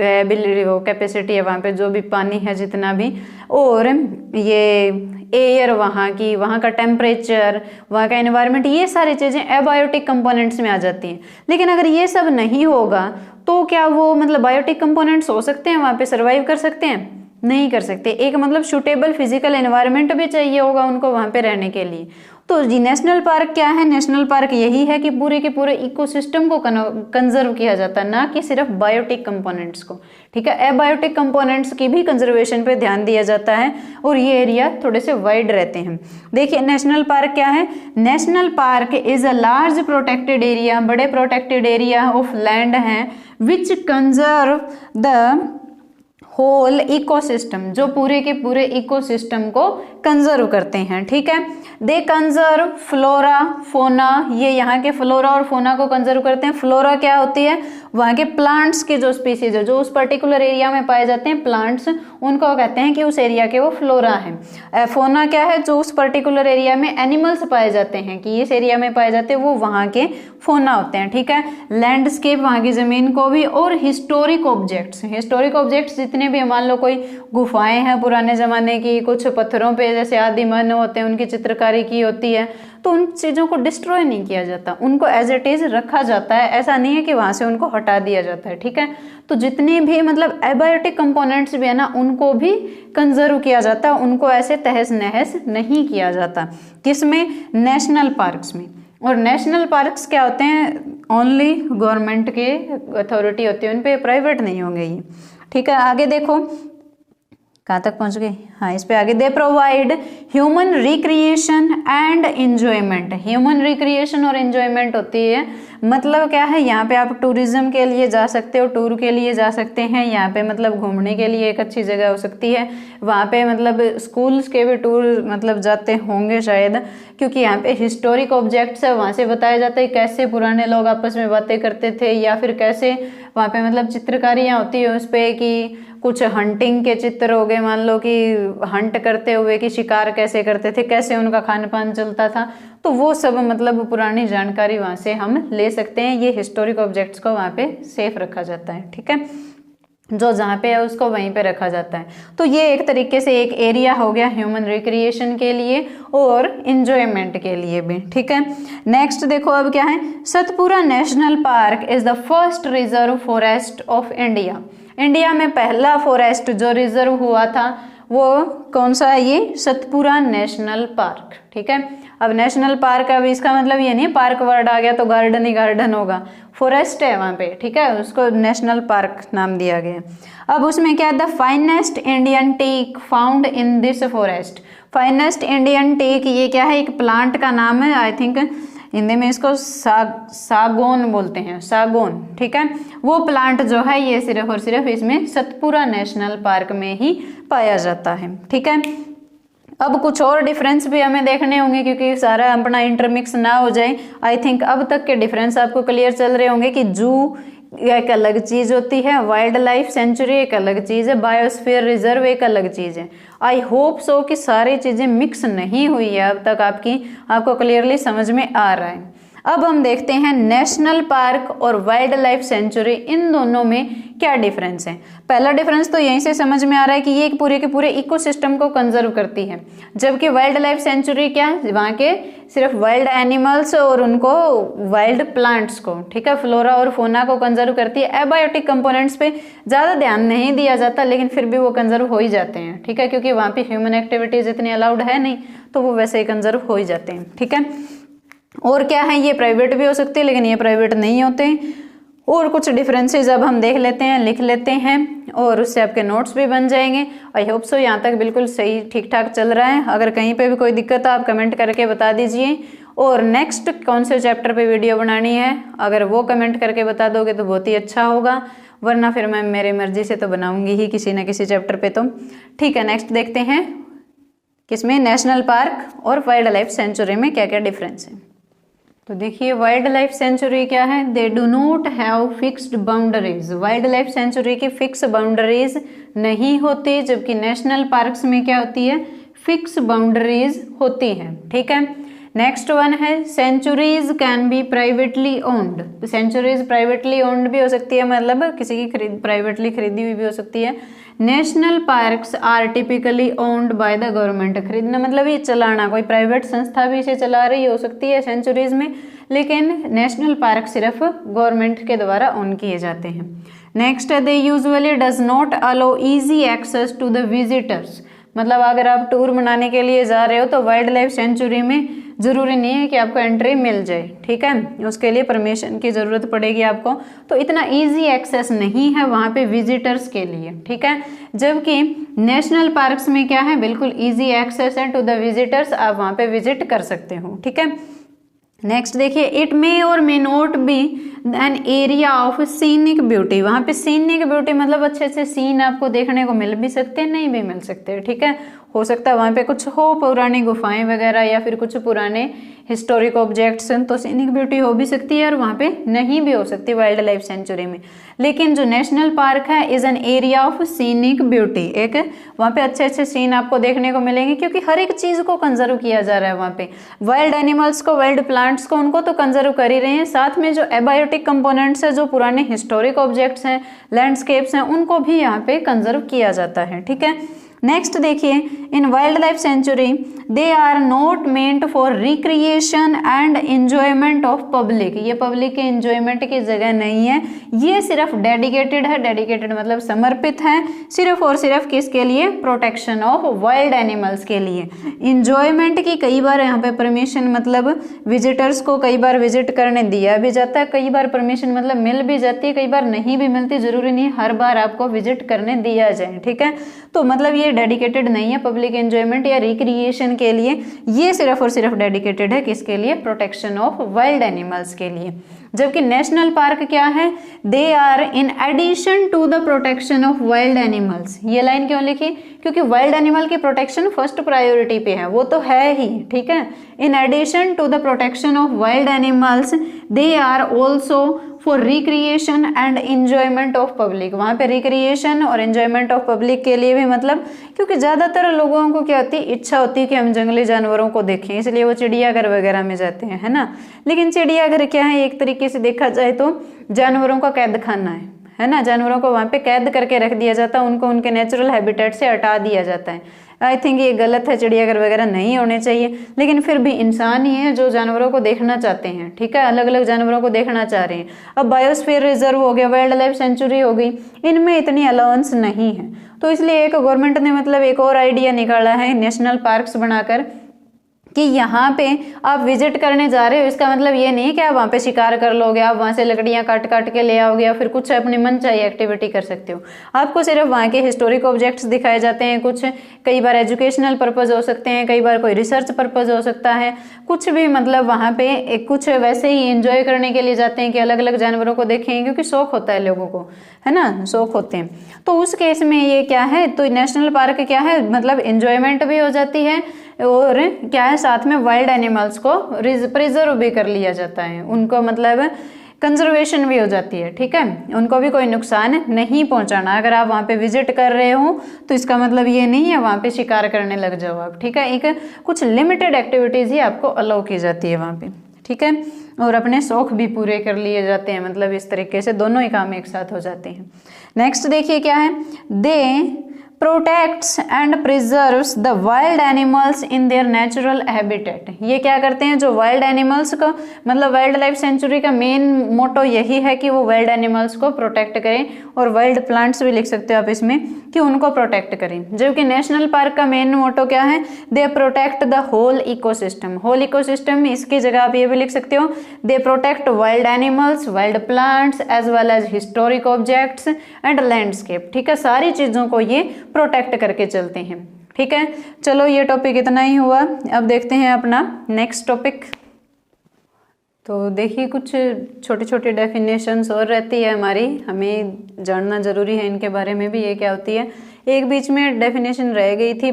S1: एबिलिटी हो, कैपेसिटी है वहाँ पे, जो भी पानी है जितना भी, और ये एयर वहाँ का टेम्परेचर, वहाँ का एनवायरनमेंट, ये सारी चीज़ें एबायोटिक कंपोनेंट्स में आ जाती हैं। लेकिन अगर ये सब नहीं होगा तो क्या वो मतलब बायोटिक कंपोनेंट्स हो सकते हैं वहाँ पे, सर्वाइव कर सकते हैं? नहीं कर सकते। एक मतलब सूटेबल फिजिकल एनवायरनमेंट भी चाहिए होगा उनको वहाँ पे रहने के लिए। तो जी नेशनल पार्क क्या है, नेशनल पार्क यही है कि पूरे के पूरे इकोसिस्टम को कंजर्व किया जाता है, ना कि सिर्फ बायोटिक कंपोनेंट्स को, ठीक है। एबायोटिक कंपोनेंट्स की भी कंजर्वेशन पे ध्यान दिया जाता है और ये एरिया थोड़े से वाइड रहते हैं। देखिए नेशनल पार्क क्या है, national park is a large protected area, बड़े प्रोटेक्टेड एरिया ऑफ लैंड है विच कंजर्व द होल इकोसिस्टम, जो पूरे के पूरे इकोसिस्टम को कंजर्व करते हैं, ठीक है। दे कंजर्व फ्लोरा फोना, ये यहाँ के फ्लोरा और फोना को कंजर्व करते हैं। फ्लोरा क्या होती है, वहाँ के प्लांट्स के जो स्पीसीज है जो उस पर्टिकुलर एरिया में पाए जाते हैं, प्लांट्स, उनको कहते हैं कि उस एरिया के वो फ्लोरा है। फोना क्या है, जो उस पर्टिकुलर एरिया में एनिमल्स पाए जाते हैं कि इस एरिया में पाए जाते हैं वो वहाँ के फोना होते हैं, ठीक है। लैंडस्केप, वहाँ की जमीन को भी, और हिस्टोरिक ऑब्जेक्ट्स, हिस्टोरिक ऑब्जेक्ट्स जितने भी, मान लो कोई गुफाएं हैं पुराने जमाने की, कुछ पत्थरों पे जैसे आदि मन होते हैं उनकी चित्रकारी की होती है, तो उन चीज़ों को डिस्ट्रॉय नहीं किया जाता, उनको एज इट इज रखा जाता है। ऐसा नहीं है कि वहां से उनको हटा दिया जाता है, ठीक है। तो जितने भी मतलब एबायोटिक कंपोनेंट्स भी है ना, उनको भी कंजर्व किया जाता है, उनको ऐसे तहस नहस नहीं किया जाता। किसमें, नेशनल पार्क्स में। और नेशनल पार्क्स क्या होते हैं, ओनली गवर्नमेंट के अथॉरिटी होती है उन पे, प्राइवेट नहीं होंगे ये, ठीक है। आगे देखो कहाँ तक पहुँच गए, हाँ इस पे आगे, they provide human recreation and enjoyment. Human recreation और एंजॉयमेंट होती है, मतलब क्या है, यहाँ पे आप टूरिज्म के लिए जा सकते हो, टूर के लिए जा सकते हैं, यहाँ पे मतलब घूमने के लिए एक अच्छी जगह हो सकती है। वहाँ पे मतलब स्कूल्स के भी टूर मतलब जाते होंगे शायद, क्योंकि यहाँ पे हिस्टोरिक ऑब्जेक्ट्स है, वहाँ से बताया जाता है कैसे पुराने लोग आपस में बातें करते थे, या फिर कैसे वहाँ पे मतलब चित्रकारियाँ होती है उस पर, कि कुछ हंटिंग के चित्र हो गए, मान लो कि हंट करते हुए कि शिकार कैसे करते थे, कैसे उनका खान पान चलता था, तो वो सब मतलब पुरानी जानकारी वहाँ से हम ले सकते हैं। ये हिस्टोरिक ऑब्जेक्ट्स को वहाँ पे सेफ रखा जाता है, ठीक है, जो जहाँ पे है उसको वहीं पे रखा जाता है। तो ये एक तरीके से एक एरिया हो गया ह्यूमन रिक्रिएशन के लिए और इंजॉयमेंट के लिए भी, ठीक है। नेक्स्ट देखो अब क्या है, Satpura national park is the first reserve forest of India. India में पहला फॉरेस्ट जो रिजर्व हुआ था वो कौन सा है, ये सतपुरा नेशनल पार्क, ठीक है। अब नेशनल पार्क, अब इसका मतलब ये नहीं पार्क वर्ड आ गया तो गार्डन ही गार्डन होगा, फॉरेस्ट है वहाँ पे, ठीक है, उसको नेशनल पार्क नाम दिया गया। अब उसमें क्या है, the finest Indian teak found in this forest. Finest Indian teak ये क्या है, एक प्लांट का नाम है, आई थिंक हिंदी में इसको सागौन बोलते हैं, सागौन, ठीक है। वो प्लांट जो है ये सिर्फ और सिर्फ इसमें सतपुरा नेशनल पार्क में ही पाया जाता है, ठीक है। अब कुछ और डिफरेंस भी हमें देखने होंगे क्योंकि सारा अपना इंटरमिक्स ना हो जाए। आई थिंक अब तक के डिफरेंस आपको क्लियर चल रहे होंगे कि जू एक अलग चीज होती है, वाइल्ड लाइफ सेंचुरी एक अलग चीज है, बायोस्फीयर रिजर्व एक अलग चीज है। आई होप सो कि सारी चीजें मिक्स नहीं हुई है अब तक आपको क्लियरली समझ में आ रहा है। अब हम देखते हैं नेशनल पार्क और वाइल्ड लाइफ सेंचुरी, इन दोनों में क्या डिफरेंस है। पहला डिफरेंस तो यहीं से समझ में आ रहा है कि ये पूरे के पूरे इकोसिस्टम को कंजर्व करती है, जबकि वाइल्ड लाइफ सेंचुरी क्या है, वहाँ के सिर्फ वाइल्ड एनिमल्स और उनको वाइल्ड प्लांट्स को, ठीक है, फ्लोरा और फोना को कंजर्व करती है। एबायोटिक कंपोनेंट्स पे ज़्यादा ध्यान नहीं दिया जाता, लेकिन फिर भी वो कंजर्व हो ही जाते हैं, ठीक है, क्योंकि वहाँ पे ह्यूमन एक्टिविटीज इतनी अलाउड है नहीं, तो वो वैसे ही कंजर्व हो ही जाते हैं, ठीक है। और क्या है, ये प्राइवेट भी हो सकती है लेकिन ये प्राइवेट नहीं होते। और कुछ डिफरेंसेस अब हम देख लेते हैं, लिख लेते हैं और उससे आपके नोट्स भी बन जाएंगे। आई होप सो यहाँ तक बिल्कुल सही ठीक ठाक चल रहा है। अगर कहीं पे भी कोई दिक्कत है आप कमेंट करके बता दीजिए, और नेक्स्ट कौन से चैप्टर पे वीडियो बनानी है अगर वो कमेंट करके बता दोगे तो बहुत ही अच्छा होगा, वरना फिर मैं मेरी मर्जी से तो बनाऊंगी ही किसी न किसी चैप्टर पे। तो ठीक है, नेक्स्ट देखते हैं किसमें, नेशनल पार्क और वाइल्ड लाइफ सेंचुरी में क्या क्या डिफरेंस है। तो देखिए वाइल्ड लाइफ सेंचुरी क्या है, they do not have fixed boundaries. Wild life century की फिक्स बाउंड्रीज नहीं होती, जबकि नेशनल पार्क्स में क्या होती है, फिक्स बाउंड्रीज होती है, ठीक है। नेक्स्ट वन है sanctuaries can be privately owned. तो सेंचुरीज प्राइवेटली ओन्ड भी हो सकती है, मतलब किसी की प्राइवेटली खरीदी हुई भी हो सकती है। National parks are typically owned by the government. खरीदना मतलब ये चलाना, कोई प्राइवेट संस्था भी इसे चला रही हो सकती है सेंचुरीज में, लेकिन नेशनल पार्क सिर्फ गवर्नमेंट के द्वारा ओन किए जाते हैं। नेक्स्ट है they usually does not allow easy access to the visitors. मतलब अगर आप टूर मनाने के लिए जा रहे हो तो वाइल्ड लाइफ सेंचुरी में जरूरी नहीं है कि आपको एंट्री मिल जाए, ठीक है, उसके लिए परमिशन की जरूरत पड़ेगी आपको, तो इतना इजी एक्सेस नहीं है वहाँ पे विजिटर्स के लिए, ठीक है। जबकि नेशनल पार्क्स में क्या है, बिल्कुल इजी एक्सेस है टू द विजिटर्स, आप वहाँ पे विजिट कर सकते हो, ठीक है। नेक्स्ट देखिए इट मे और may not be an area of scenic beauty. वहाँ पे सीनिक ब्यूटी मतलब अच्छे अच्छे सीन आपको देखने को मिल भी सकते हैं, नहीं भी मिल सकते, ठीक है। हो सकता है वहाँ पे कुछ हो, पुरानी गुफाएं वगैरह या फिर कुछ पुराने हिस्टोरिक ऑब्जेक्ट्स, तो सीनिक ब्यूटी हो भी सकती है और वहाँ पे नहीं भी हो सकती वाइल्ड लाइफ सेंचुरी में। लेकिन जो नेशनल पार्क है is an area of scenic beauty, एक वहाँ पे अच्छे अच्छे सीन आपको देखने को मिलेंगे, क्योंकि हर एक चीज को कंजर्व किया जा रहा है वहाँ पे। वाइल्ड एनिमल्स को, वाइल्ड प्लांट्स को, उनको तो कंजर्व कर ही रहे हैं, साथ में जो एबायोटिक कंपोनेंट्स है, जो पुराने हिस्टोरिक ऑब्जेक्ट्स हैं, लैंडस्केप्स हैं, उनको भी यहाँ पे कंजर्व किया जाता है, ठीक है। नेक्स्ट देखिए in wild life sanctuary they are not meant for recreation and enjoyment of public. ये पब्लिक के एंजॉयमेंट की जगह नहीं है, ये सिर्फ डेडिकेटेड है, डेडिकेटेड मतलब समर्पित है सिर्फ और सिर्फ किसके लिए, प्रोटेक्शन ऑफ वाइल्ड एनिमल्स के लिए। एंजॉयमेंट की कई बार यहाँ पे परमिशन मतलब विजिटर्स को कई बार विजिट करने दिया भी जाता है, कई बार परमिशन मतलब मिल भी जाती है, कई बार नहीं भी मिलती, जरूरी नहीं हर बार आपको विजिट करने दिया जाए, ठीक है। तो मतलब ये डेडिकेटेड नहीं है पब्लिक एंजॉयमेंट या रिक्रिएशन के लिए, ये सिर्फ और सिर्फ डेडिकेटेड है किसके लिए, प्रोटेक्शन ऑफ वाइल्ड एनिमल्स के लिए। जबकि नेशनल पार्क क्या है, they are in addition to the protection of wild animals. ये लाइन क्यों लिखी, क्योंकि वाइल्ड एनिमल की प्रोटेक्शन फर्स्ट प्रायोरिटी पे है, वो तो है ही, ठीक है। In addition to the protection of wild animals they are also for recreation and enjoyment of public. वहाँ पे रिक्रिएशन और एंजॉयमेंट ऑफ पब्लिक के लिए भी, मतलब क्योंकि ज़्यादातर लोगों को क्या होती है, इच्छा होती है कि हम जंगली जानवरों को देखें, इसलिए वो चिड़ियाघर वगैरह में जाते हैं, है ना। लेकिन चिड़ियाघर क्या है, एक तरीके से देखा जाए तो जानवरों का कैद खाना है ना। जानवरों को वहाँ पे कैद करके रख दिया जाता है, उनको उनके नेचुरल हैबिटेट से हटा दिया जाता है। आई थिंक ये गलत है, चिड़ियाघर वगैरह नहीं होने चाहिए, लेकिन फिर भी इंसान ही है जो जानवरों को देखना चाहते हैं, ठीक है, अलग अलग जानवरों को देखना चाह रहे हैं। अब बायोस्फीयर रिजर्व हो गया, वाइल्ड लाइफ सेंचुरी हो गई, इनमें इतनी अलाउंस नहीं है, तो इसलिए एक गवर्नमेंट ने मतलब एक और आइडिया निकाला है नेशनल पार्क्स बनाकर कि यहाँ पे आप विजिट करने जा रहे हो, इसका मतलब ये नहीं है कि आप वहाँ पे शिकार कर लोगे, आप वहाँ से लकड़ियाँ काट काट के ले आओगे या फिर कुछ अपनी मन चाहिए एक्टिविटी कर सकते हो। आपको सिर्फ वहाँ के हिस्टोरिक ऑब्जेक्ट्स दिखाए जाते हैं, कुछ कई बार एजुकेशनल पर्पज हो सकते हैं, कई बार कोई रिसर्च पर्पज हो सकता है, कुछ भी मतलब वहाँ पे कुछ वैसे ही एंजॉय करने के लिए जाते हैं कि अलग अलग जानवरों को देखें, क्योंकि शौक होता है लोगों को, है ना, शौक होते हैं। तो उस केस में ये क्या है, तो नेशनल पार्क क्या है, मतलब एंजॉयमेंट भी हो जाती है और क्या है, साथ में वाइल्ड एनिमल्स को प्रिजर्व भी कर लिया जाता है, उनको मतलब कंजर्वेशन भी हो जाती है, ठीक है, उनको भी कोई नुकसान नहीं पहुंचाना। अगर आप वहाँ पे विजिट कर रहे हो तो इसका मतलब ये नहीं है वहाँ पे शिकार करने लग जाओ आप, ठीक है, एक कुछ लिमिटेड एक्टिविटीज ही आपको अलाउ की जाती है वहाँ पे, ठीक है, और अपने शौक भी पूरे कर लिए जाते हैं, मतलब इस तरीके से दोनों ही काम एक साथ हो जाते हैं। नेक्स्ट देखिए क्या है, they protects and preserves the wild animals in their natural habitat. ये क्या करते हैं, जो वाइल्ड एनिमल्स को, मतलब वाइल्ड लाइफ सेंचुरी का मेन मोटो यही है कि वो वाइल्ड एनिमल्स को प्रोटेक्ट करें, और वाइल्ड प्लांट्स भी लिख सकते हो आप इसमें कि उनको प्रोटेक्ट करें। जबकि नेशनल पार्क का मेन मोटो क्या है, they protect the whole ecosystem. Whole ecosystem इसकी जगह आप ये भी लिख सकते हो, they protect wild animals, wild plants as well as historic objects and landscape, ठीक है, सारी चीजों को ये प्रोटेक्ट करके चलते हैं, ठीक है। चलो ये टॉपिक इतना ही हुआ, अब देखते हैं अपना नेक्स्ट टॉपिक। तो देखिए कुछ छोटे छोटे डेफिनेशंस और रहती है हमारी, हमें जानना जरूरी है इनके बारे में भी, ये क्या होती है। एक बीच में डेफिनेशन रह गई थी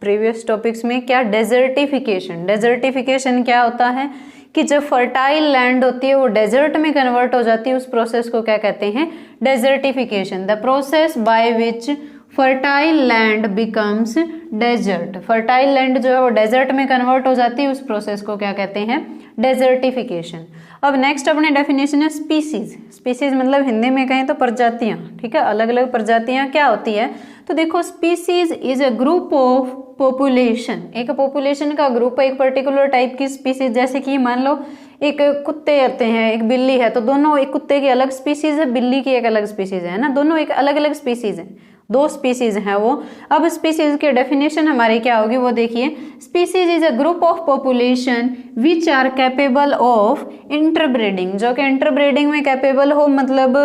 S1: प्रीवियस टॉपिक्स में, क्या, डेजर्टिफिकेशन। डेजर्टिफिकेशन क्या होता है कि जब फर्टाइल लैंड होती है वो डेजर्ट में कन्वर्ट हो जाती है, उस प्रोसेस को क्या कहते हैं, desertification. The process by which fertile land becomes desert. Fertile land जो है वो डेजर्ट में कन्वर्ट हो जाती है, उस प्रोसेस को क्या कहते हैं, डेजर्टिफिकेशन। अब नेक्स्ट अपने डेफिनेशन है स्पीसीज। स्पीसीज मतलब हिंदी में कहें तो प्रजातियां, ठीक है, अलग अलग प्रजातियां क्या होती है। तो देखो species is a group of population, एक पॉपुलेशन का ग्रुप है, एक पर्टिकुलर टाइप की स्पीसीज। जैसे कि मान लो एक कुत्ते आते हैं, एक बिल्ली है, तो दोनों, एक कुत्ते की अलग स्पीसीज है, बिल्ली की एक अलग स्पीसीज है ना, दोनों एक अलग अलग स्पीसीज है, दो स्पीसीज हैं वो। अब स्पीसीज की डेफिनेशन हमारी क्या होगी वो देखिए, species is a group of population which are capable of interbreeding, जो कि इंटरब्रीडिंग में कैपेबल हो, मतलब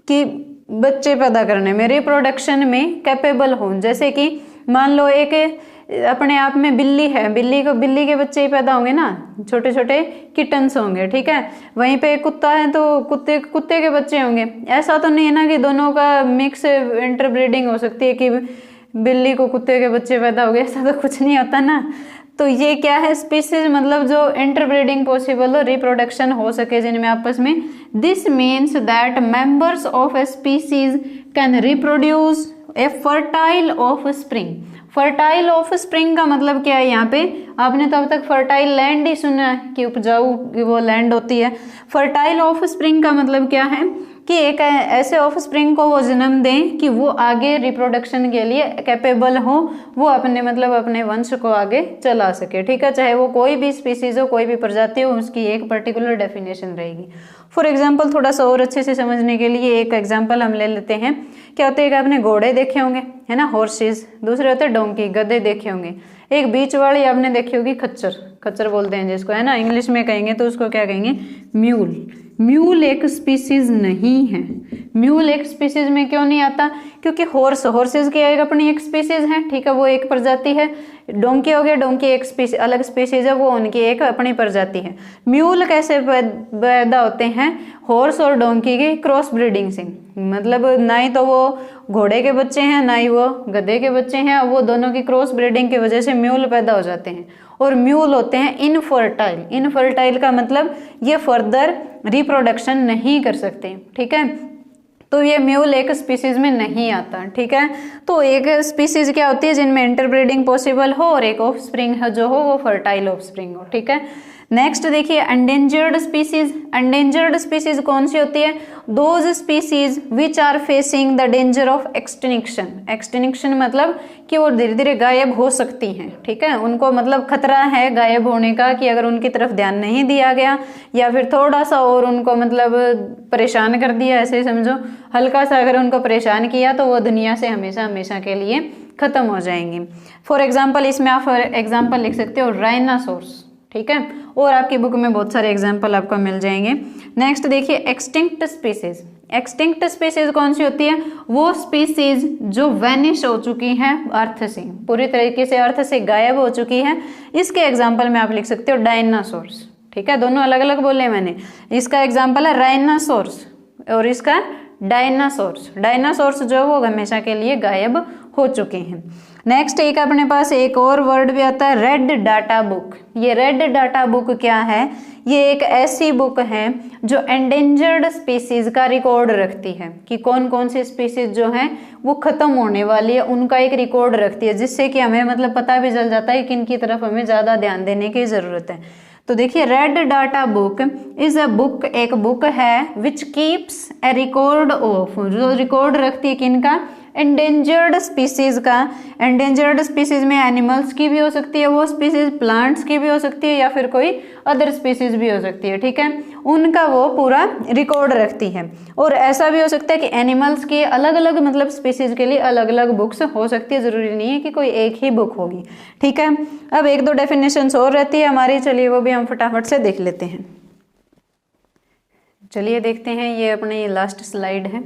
S1: कि बच्चे पैदा करने में, रिप्रोडक्शन में कैपेबल हो। जैसे कि मान लो एक अपने आप में बिल्ली है, बिल्ली के बच्चे ही पैदा होंगे ना, छोटे छोटे किटन्स होंगे, ठीक है। वहीं पे कुत्ता है तो कुत्ते के बच्चे होंगे। ऐसा तो नहीं है ना कि दोनों का मिक्स इंटरब्रीडिंग हो सकती है कि बिल्ली को कुत्ते के बच्चे पैदा हो गए, ऐसा तो कुछ नहीं होता ना। तो ये क्या है, स्पीसीज मतलब जो इंटरब्रीडिंग पॉसिबल हो, रिप्रोडक्शन हो सके जिनमें आपस में। This means that members of a species can reproduce A fertile of spring. Fertile of spring का मतलब क्या है, यहाँ पे आपने तो अब तक फर्टाइल लैंड ही सुना है कि उपजाऊ वो लैंड होती है। फर्टाइल ऑफ स्प्रिंग का मतलब क्या है कि एक ऐसे ऑफ स्प्रिंग को वो जन्म दें कि वो आगे रिप्रोडक्शन के लिए कैपेबल हो, वो अपने मतलब अपने वंश को आगे चला सके, ठीक है, चाहे वो कोई भी स्पीसीज हो, कोई भी प्रजाति हो, उसकी एक पर्टिकुलर डेफिनेशन रहेगी। फॉर एग्जाम्पल थोड़ा सा और अच्छे से समझने के लिए एक एग्जाम्पल हम ले लेते हैं। क्या होते हैं कि आपने घोड़े देखे होंगे, है ना, हॉर्सेस, दूसरे होते हैं डोंकी, गधे देखे होंगे। एक बीच वाली आपने देखी होगी खच्चर, खच्चर बोलते हैं जिसको, है ना, इंग्लिश में कहेंगे तो उसको क्या कहेंगे, म्यूल। म्यूल एक स्पीसीज नहीं है। म्यूल एक स्पीसीज में क्यों नहीं आता, क्योंकि हॉर्सेज की एक अपनी एक स्पीसीज है, ठीक है, वो एक प्रजाति है। डोंकी हो गया, डोंकी एक स्पीसीज, अलग स्पीसीज है, वो उनकी एक अपनी प्रजाति है। म्यूल कैसे पैदा होते हैं, हॉर्स और डोंकी की क्रॉस ब्रीडिंग से, मतलब ना ही तो वो घोड़े के बच्चे हैं ना ही वो गधे के बच्चे हैं, वो दोनों की क्रॉस ब्रीडिंग की वजह से म्यूल पैदा हो जाते हैं। और म्यूल होते हैं इनफर्टाइल। इनफर्टाइल का मतलब ये फर्दर रिप्रोडक्शन नहीं कर सकते, ठीक है, तो ये म्यूल एक स्पीसीज में नहीं आता, ठीक है। तो एक स्पीसीज क्या होती है जिनमें इंटरब्रीडिंग पॉसिबल हो, और एक ऑफ स्प्रिंग है जो हो वो फर्टाइल ऑफ स्प्रिंग हो, ठीक है। नेक्स्ट देखिए एंडेंजर्ड स्पीसीज। एंडेंजर्ड स्पीसीज कौन सी होती है, those species which are facing the danger of extinction. Extinction मतलब कि वो धीरे धीरे गायब हो सकती हैं, ठीक है, उनको मतलब खतरा है गायब होने का, कि अगर उनकी तरफ ध्यान नहीं दिया गया या फिर थोड़ा सा और उनको मतलब परेशान कर दिया, ऐसे समझो, हल्का सा अगर उनको परेशान किया तो वो दुनिया से हमेशा हमेशा के लिए खत्म हो जाएंगी। फॉर एग्जाम्पल इसमें आप एग्जाम्पल लिख सकते हो राइनासोर्स, ठीक है, और आपकी बुक में बहुत सारे एग्जाम्पल आपको मिल जाएंगे। नेक्स्ट देखिए एक्सटिंक्ट स्पीसीज। एक्सटिंक्ट स्पीसीज कौन सी होती है? वो स्पीसीज जो वैनिश हो चुकी हैं अर्थ से, पूरी तरीके से अर्थ से गायब हो चुकी है। इसके एग्जाम्पल में आप लिख सकते हो डायनासोर्स, ठीक है, दोनों अलग अलग बोले मैंने। इसका एग्जाम्पल है राइनासोर्स और इसका डायनासोर्स। डायनासोर्स जो वो हमेशा के लिए गायब हो चुके हैं। नेक्स्ट एक अपने पास एक और वर्ड भी आता है रेड डाटा बुक। ये रेड डाटा बुक क्या है? ये एक ऐसी बुक है जो एंडेंजर्ड स्पीसीज का रिकॉर्ड रखती है कि कौन कौन सी स्पीसीज जो है वो खत्म होने वाली है, उनका एक रिकॉर्ड रखती है, जिससे कि हमें मतलब पता भी चल जाता है कि इनकी तरफ हमें ज्यादा ध्यान देने की जरूरत है। तो देखिए red data book is a book, एक बुक है which keeps A record of, जो रिकॉर्ड रखती है किनका? एंडेंजर्ड स्पीसीज का। एंडेंजर्ड स्पीसीज में एनिमल्स की भी हो सकती है वो स्पीसीज, प्लांट्स की भी हो सकती है या फिर कोई अदर स्पीसीज भी हो सकती है, ठीक है, उनका वो पूरा रिकॉर्ड रखती है। और ऐसा भी हो सकता है कि एनिमल्स की अलग अलग मतलब स्पीसीज के लिए अलग अलग बुक्स हो सकती है, जरूरी नहीं है कि कोई एक ही बुक होगी, ठीक है। अब एक दो डेफिनेशंस और रहती है हमारी, चलिए वो भी हम फटाफट से देख लेते हैं। चलिए देखते हैं, ये अपनी लास्ट स्लाइड है।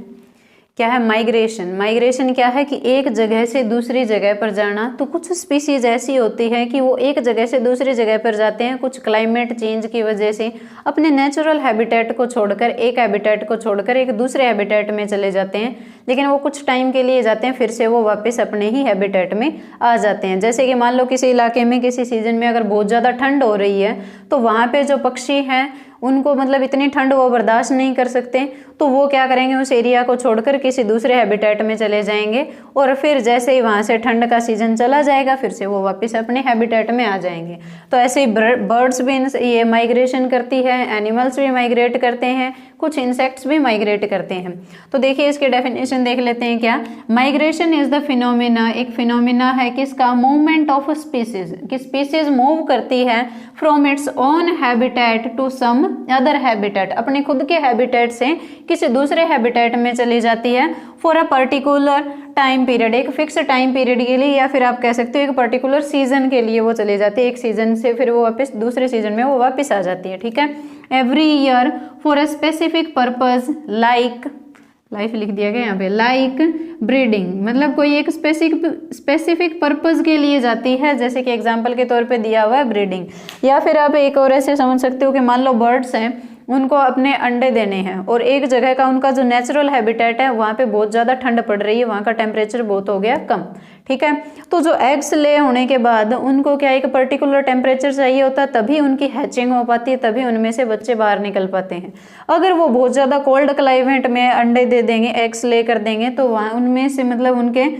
S1: क्या है? माइग्रेशन। माइग्रेशन क्या है कि एक जगह से दूसरी जगह पर जाना। तो कुछ स्पीसीज ऐसी होती है कि वो एक जगह से दूसरी जगह पर जाते हैं, कुछ क्लाइमेट चेंज की वजह से अपने नेचुरल हैबिटेट को छोड़कर, एक हैबिटेट को छोड़कर एक दूसरे हैबिटेट में चले जाते हैं, लेकिन वो कुछ टाइम के लिए जाते हैं, फिर से वो वापस अपने ही हैबिटेट में आ जाते हैं। जैसे कि मान लो किसी इलाके में किसी सीजन में अगर बहुत ज़्यादा ठंड हो रही है तो वहाँ पे जो पक्षी हैं उनको मतलब इतनी ठंड वो बर्दाश्त नहीं कर सकते, तो वो क्या करेंगे, उस एरिया को छोड़कर किसी दूसरे हैबिटेट में चले जाएंगे और फिर जैसे ही वहाँ से ठंड का सीजन चला जाएगा फिर से वो वापस अपने हैबिटेट में आ जाएंगे। तो ऐसे ही बर्ड्स भी ये माइग्रेशन करती है, एनिमल्स भी माइग्रेट करते हैं, कुछ इंसेक्ट्स भी माइग्रेट करते हैं। तो देखिए इसके डेफिनेशन देख लेते हैं। क्या? माइग्रेशन इज द फिनोमिना, एक फिनोमिना है किसका? मूवमेंट ऑफ स्पीसीज, कि स्पीसीज मूव करती है from its own habitat to some other habitat, अपने खुद के हैबिटेट से किसी दूसरे हैबिटेट में चली जाती है for a particular time period, एक फिक्स टाइम पीरियड के लिए, या फिर आप कह सकते हो एक पर्टिकुलर सीजन के लिए वो चली जाती है। एक सीजन से फिर वो वापस दूसरे सीजन में वो वापस आ जाती है, ठीक है। Every year for a specific purpose like लिख दिया गया यहाँ पे, लाइक ब्रीडिंग, मतलब कोई एक स्पेसिफिक पर्पज के लिए जाती है, जैसे कि एग्जांपल के तौर पे दिया हुआ है ब्रीडिंग। या फिर आप एक और ऐसे समझ सकते हो कि मान लो बर्ड्स हैं, उनको अपने अंडे देने हैं और एक जगह का उनका जो नेचुरल हैबिटेट है वहाँ पे बहुत ज़्यादा ठंड पड़ रही है, वहाँ का टेम्परेचर बहुत हो गया कम, ठीक है। तो जो एग्स ले होने के बाद उनको क्या एक पर्टिकुलर टेम्परेचर चाहिए होता है, तभी उनकी हैचिंग हो पाती है, तभी उनमें से बच्चे बाहर निकल पाते हैं। अगर वो बहुत ज़्यादा कोल्ड क्लाइमेट में अंडे दे देंगे, एग्स ले कर देंगे, तो वहाँ उनमें से मतलब उनके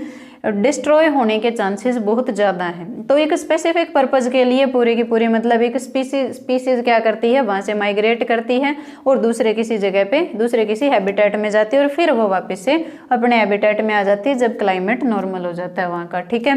S1: डिस्ट्रॉय होने के चांसेस बहुत ज़्यादा हैं। तो एक स्पेसिफिक पर्पज के लिए पूरी की पूरी मतलब एक स्पीसीज क्या करती है, वहाँ से माइग्रेट करती है और दूसरे किसी जगह पे दूसरे किसी हैबिटेट में जाती है और फिर वो वापस से अपने हैबिटेट में आ जाती है जब क्लाइमेट नॉर्मल हो जाता है वहाँ का, ठीक है।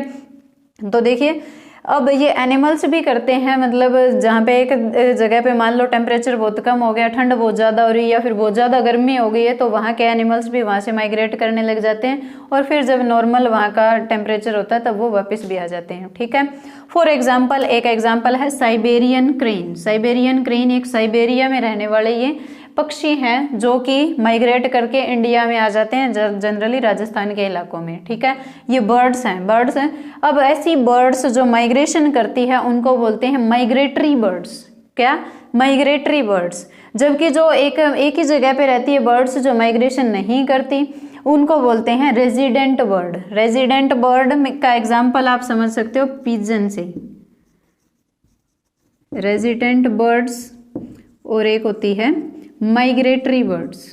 S1: तो देखिए अब ये एनिमल्स भी करते हैं, मतलब जहाँ पे एक जगह पे मान लो टेम्परेचर बहुत कम हो गया, ठंड बहुत ज़्यादा हो रही है या फिर बहुत ज़्यादा गर्मी हो गई है, तो वहाँ के एनिमल्स भी वहाँ से माइग्रेट करने लग जाते हैं और फिर जब नॉर्मल वहाँ का टेम्परेचर होता है तब वो वापस भी आ जाते हैं, ठीक है। फॉर एग्जाम्पल एक एग्जाम्पल है साइबेरियन क्रेन। साइबेरियन क्रेन एक साइबेरिया में रहने वाले ये पक्षी हैं जो कि माइग्रेट करके इंडिया में आ जाते हैं, जनरली राजस्थान के इलाकों में, ठीक है। ये बर्ड्स हैं। अब ऐसी बर्ड्स जो माइग्रेशन करती है उनको बोलते हैं माइग्रेटरी बर्ड्स। क्या? Migratory birds. जबकि जो एक ही जगह पे रहती है बर्ड्स जो माइग्रेशन नहीं करती उनको बोलते हैं रेजिडेंट बर्ड। रेजिडेंट बर्ड का एग्जाम्पल आप समझ सकते हो पिजन से, रेजिडेंट बर्ड्स, और एक होती है माइग्रेटरी बर्ड्स।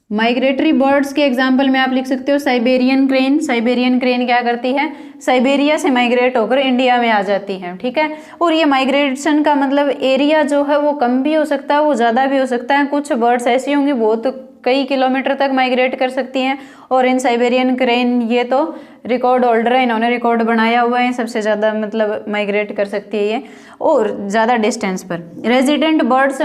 S1: माइग्रेटरी बर्ड्स के एग्जाम्पल में आप लिख सकते हो साइबेरियन क्रेन। साइबेरियन क्रेन क्या करती है, साइबेरिया से माइग्रेट होकर इंडिया में आ जाती है, ठीक है। और ये माइग्रेशन का मतलब एरिया जो है वो कम भी हो सकता है, वो ज़्यादा भी हो सकता है। कुछ बर्ड्स ऐसी होंगी बहुत कई किलोमीटर तक माइग्रेट कर सकती हैं। और इन साइबेरियन क्रेन ये तो रिकॉर्ड होल्डर है, इन्होंने रिकॉर्ड बनाया हुआ है, सबसे ज़्यादा मतलब माइग्रेट कर सकती है ये और ज़्यादा डिस्टेंस पर। रेजिडेंट बर्ड्स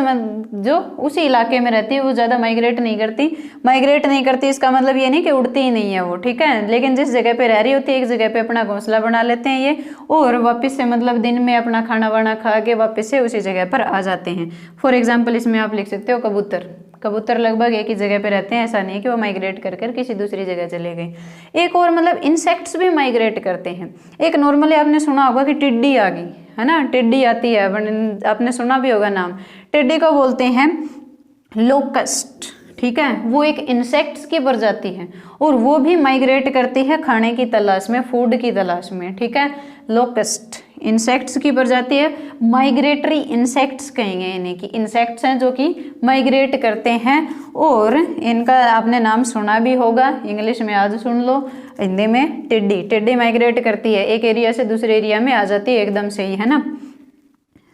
S1: जो उसी इलाके में रहती है वो ज़्यादा माइग्रेट नहीं करती इसका मतलब ये नहीं कि उड़ती ही नहीं है वो, ठीक है, लेकिन जिस जगह पे रह रही होती है एक जगह पे अपना घोंसला बना लेते हैं ये और वापस से मतलब दिन में अपना खाना वाना खा के वापस से उसी जगह पर आ जाते हैं। फॉर एग्जाम्पल इसमें आप लिख सकते हो कबूतर लगभग एक ही जगह पे रहते हैं, ऐसा नहीं कि वो माइग्रेट कर किसी दूसरी जगह चले गए। एक और मतलब इंसेक्ट्स भी माइग्रेट करते हैं। एक नॉर्मली आपने सुना होगा कि टिड्डी आ गई है ना, टिड्डी आती है, आपने सुना भी होगा नाम। टिड्डी को बोलते हैं लोकस्ट, ठीक है, वो एक इंसेक्ट्स की प्रजाति है और वो भी माइग्रेट करती है खाने की तलाश में, फूड की तलाश में, ठीक है। लोकस्ट इंसेक्ट्स की प्रजाति है, माइग्रेटरी इंसेक्ट्स कहेंगे इन्हें कि इंसेक्ट्स हैं जो कि माइग्रेट करते हैं और इनका आपने नाम सुना भी होगा, इंग्लिश में आज सुन लो, हिंदी में टिड्डी माइग्रेट करती है, एक एरिया से दूसरे एरिया में आ जाती है एकदम से ही, है ना।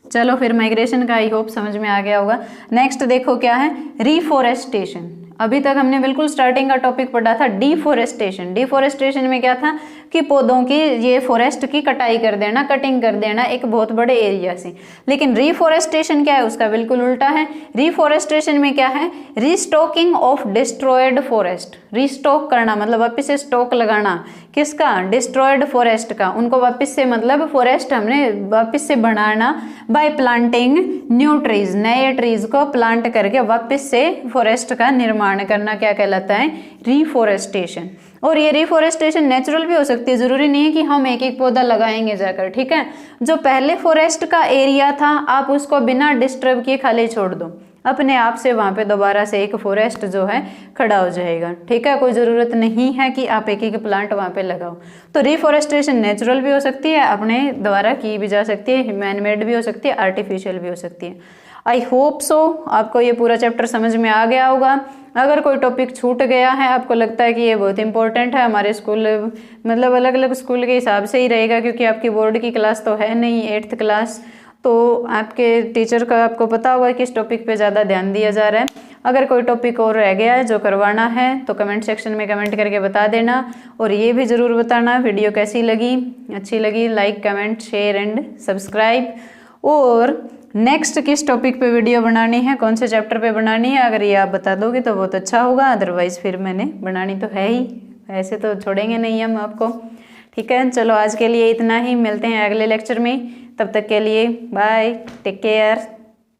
S1: चलो फिर माइग्रेशन का आई होप समझ में आ गया होगा। नेक्स्ट देखो क्या है, रिफॉरेस्टेशन। अभी तक हमने बिल्कुल स्टार्टिंग का टॉपिक पढ़ा था डिफॉरेस्टेशन में क्या था कि पौधों की ये फॉरेस्ट की कटाई कर देना, कटिंग कर देना एक बहुत बड़े एरिया से। लेकिन रिफॉरेस्टेशन क्या है, उसका बिल्कुल उल्टा है। रिफॉरेस्टेशन में क्या है, रिस्टॉकिंग ऑफ डिस्ट्रॉयड फॉरेस्ट। रिस्टॉक करना मतलब वापस से स्टॉक लगाना, किसका, डिस्ट्रॉयड फॉरेस्ट का, उनको वापस से मतलब फॉरेस्ट हमने वापस से बनाना बाय प्लांटिंग न्यू ट्रीज, नए ट्रीज को प्लांट करके वापस से फॉरेस्ट का निर्माण करना क्या कहलाता है, रिफॉरेस्टेशन। और ये रिफॉरेस्टेशन नेचुरल भी हो सकती है, जरूरी नहीं है कि हम एक एक पौधा लगाएंगे जाकर, ठीक है। जो पहले फॉरेस्ट का एरिया था आप उसको बिना डिस्टर्ब किए खाली छोड़ दो, अपने आप से वहां पे दोबारा से एक फॉरेस्ट जो है खड़ा हो जाएगा, ठीक है। कोई जरूरत नहीं है कि आप एक एक प्लांट वहां पे लगाओ। तो रिफॉरेस्टेशन नेचुरल भी हो सकती है, अपने द्वारा की भी जा सकती है, मैन मेड भी हो सकती है, आर्टिफिशियल भी हो सकती है। आई होप सो आपको ये पूरा चैप्टर समझ में आ गया होगा। अगर कोई टॉपिक छूट गया है, आपको लगता है कि ये बहुत इंपॉर्टेंट है, हमारे स्कूल मतलब अलग अलग स्कूल के हिसाब से ही रहेगा क्योंकि आपकी बोर्ड की क्लास तो है नहीं 8th क्लास, तो आपके टीचर का आपको पता होगा कि इस टॉपिक पे ज़्यादा ध्यान दिया जा रहा है। अगर कोई टॉपिक और रह गया है जो करवाना है तो कमेंट सेक्शन में कमेंट करके बता देना और ये भी ज़रूर बताना वीडियो कैसी लगी, अच्छी लगी like comment share and subscribe. और नेक्स्ट किस टॉपिक पे वीडियो बनानी है, कौन से चैप्टर पे बनानी है, अगर ये आप बता दोगे तो बहुत अच्छा होगा, अदरवाइज फिर मैंने बनानी तो है ही, ऐसे तो छोड़ेंगे नहीं हम आपको, ठीक है। चलो आज के लिए इतना ही, मिलते हैं अगले लेक्चर में, तब तक के लिए बाय, टेक केयर।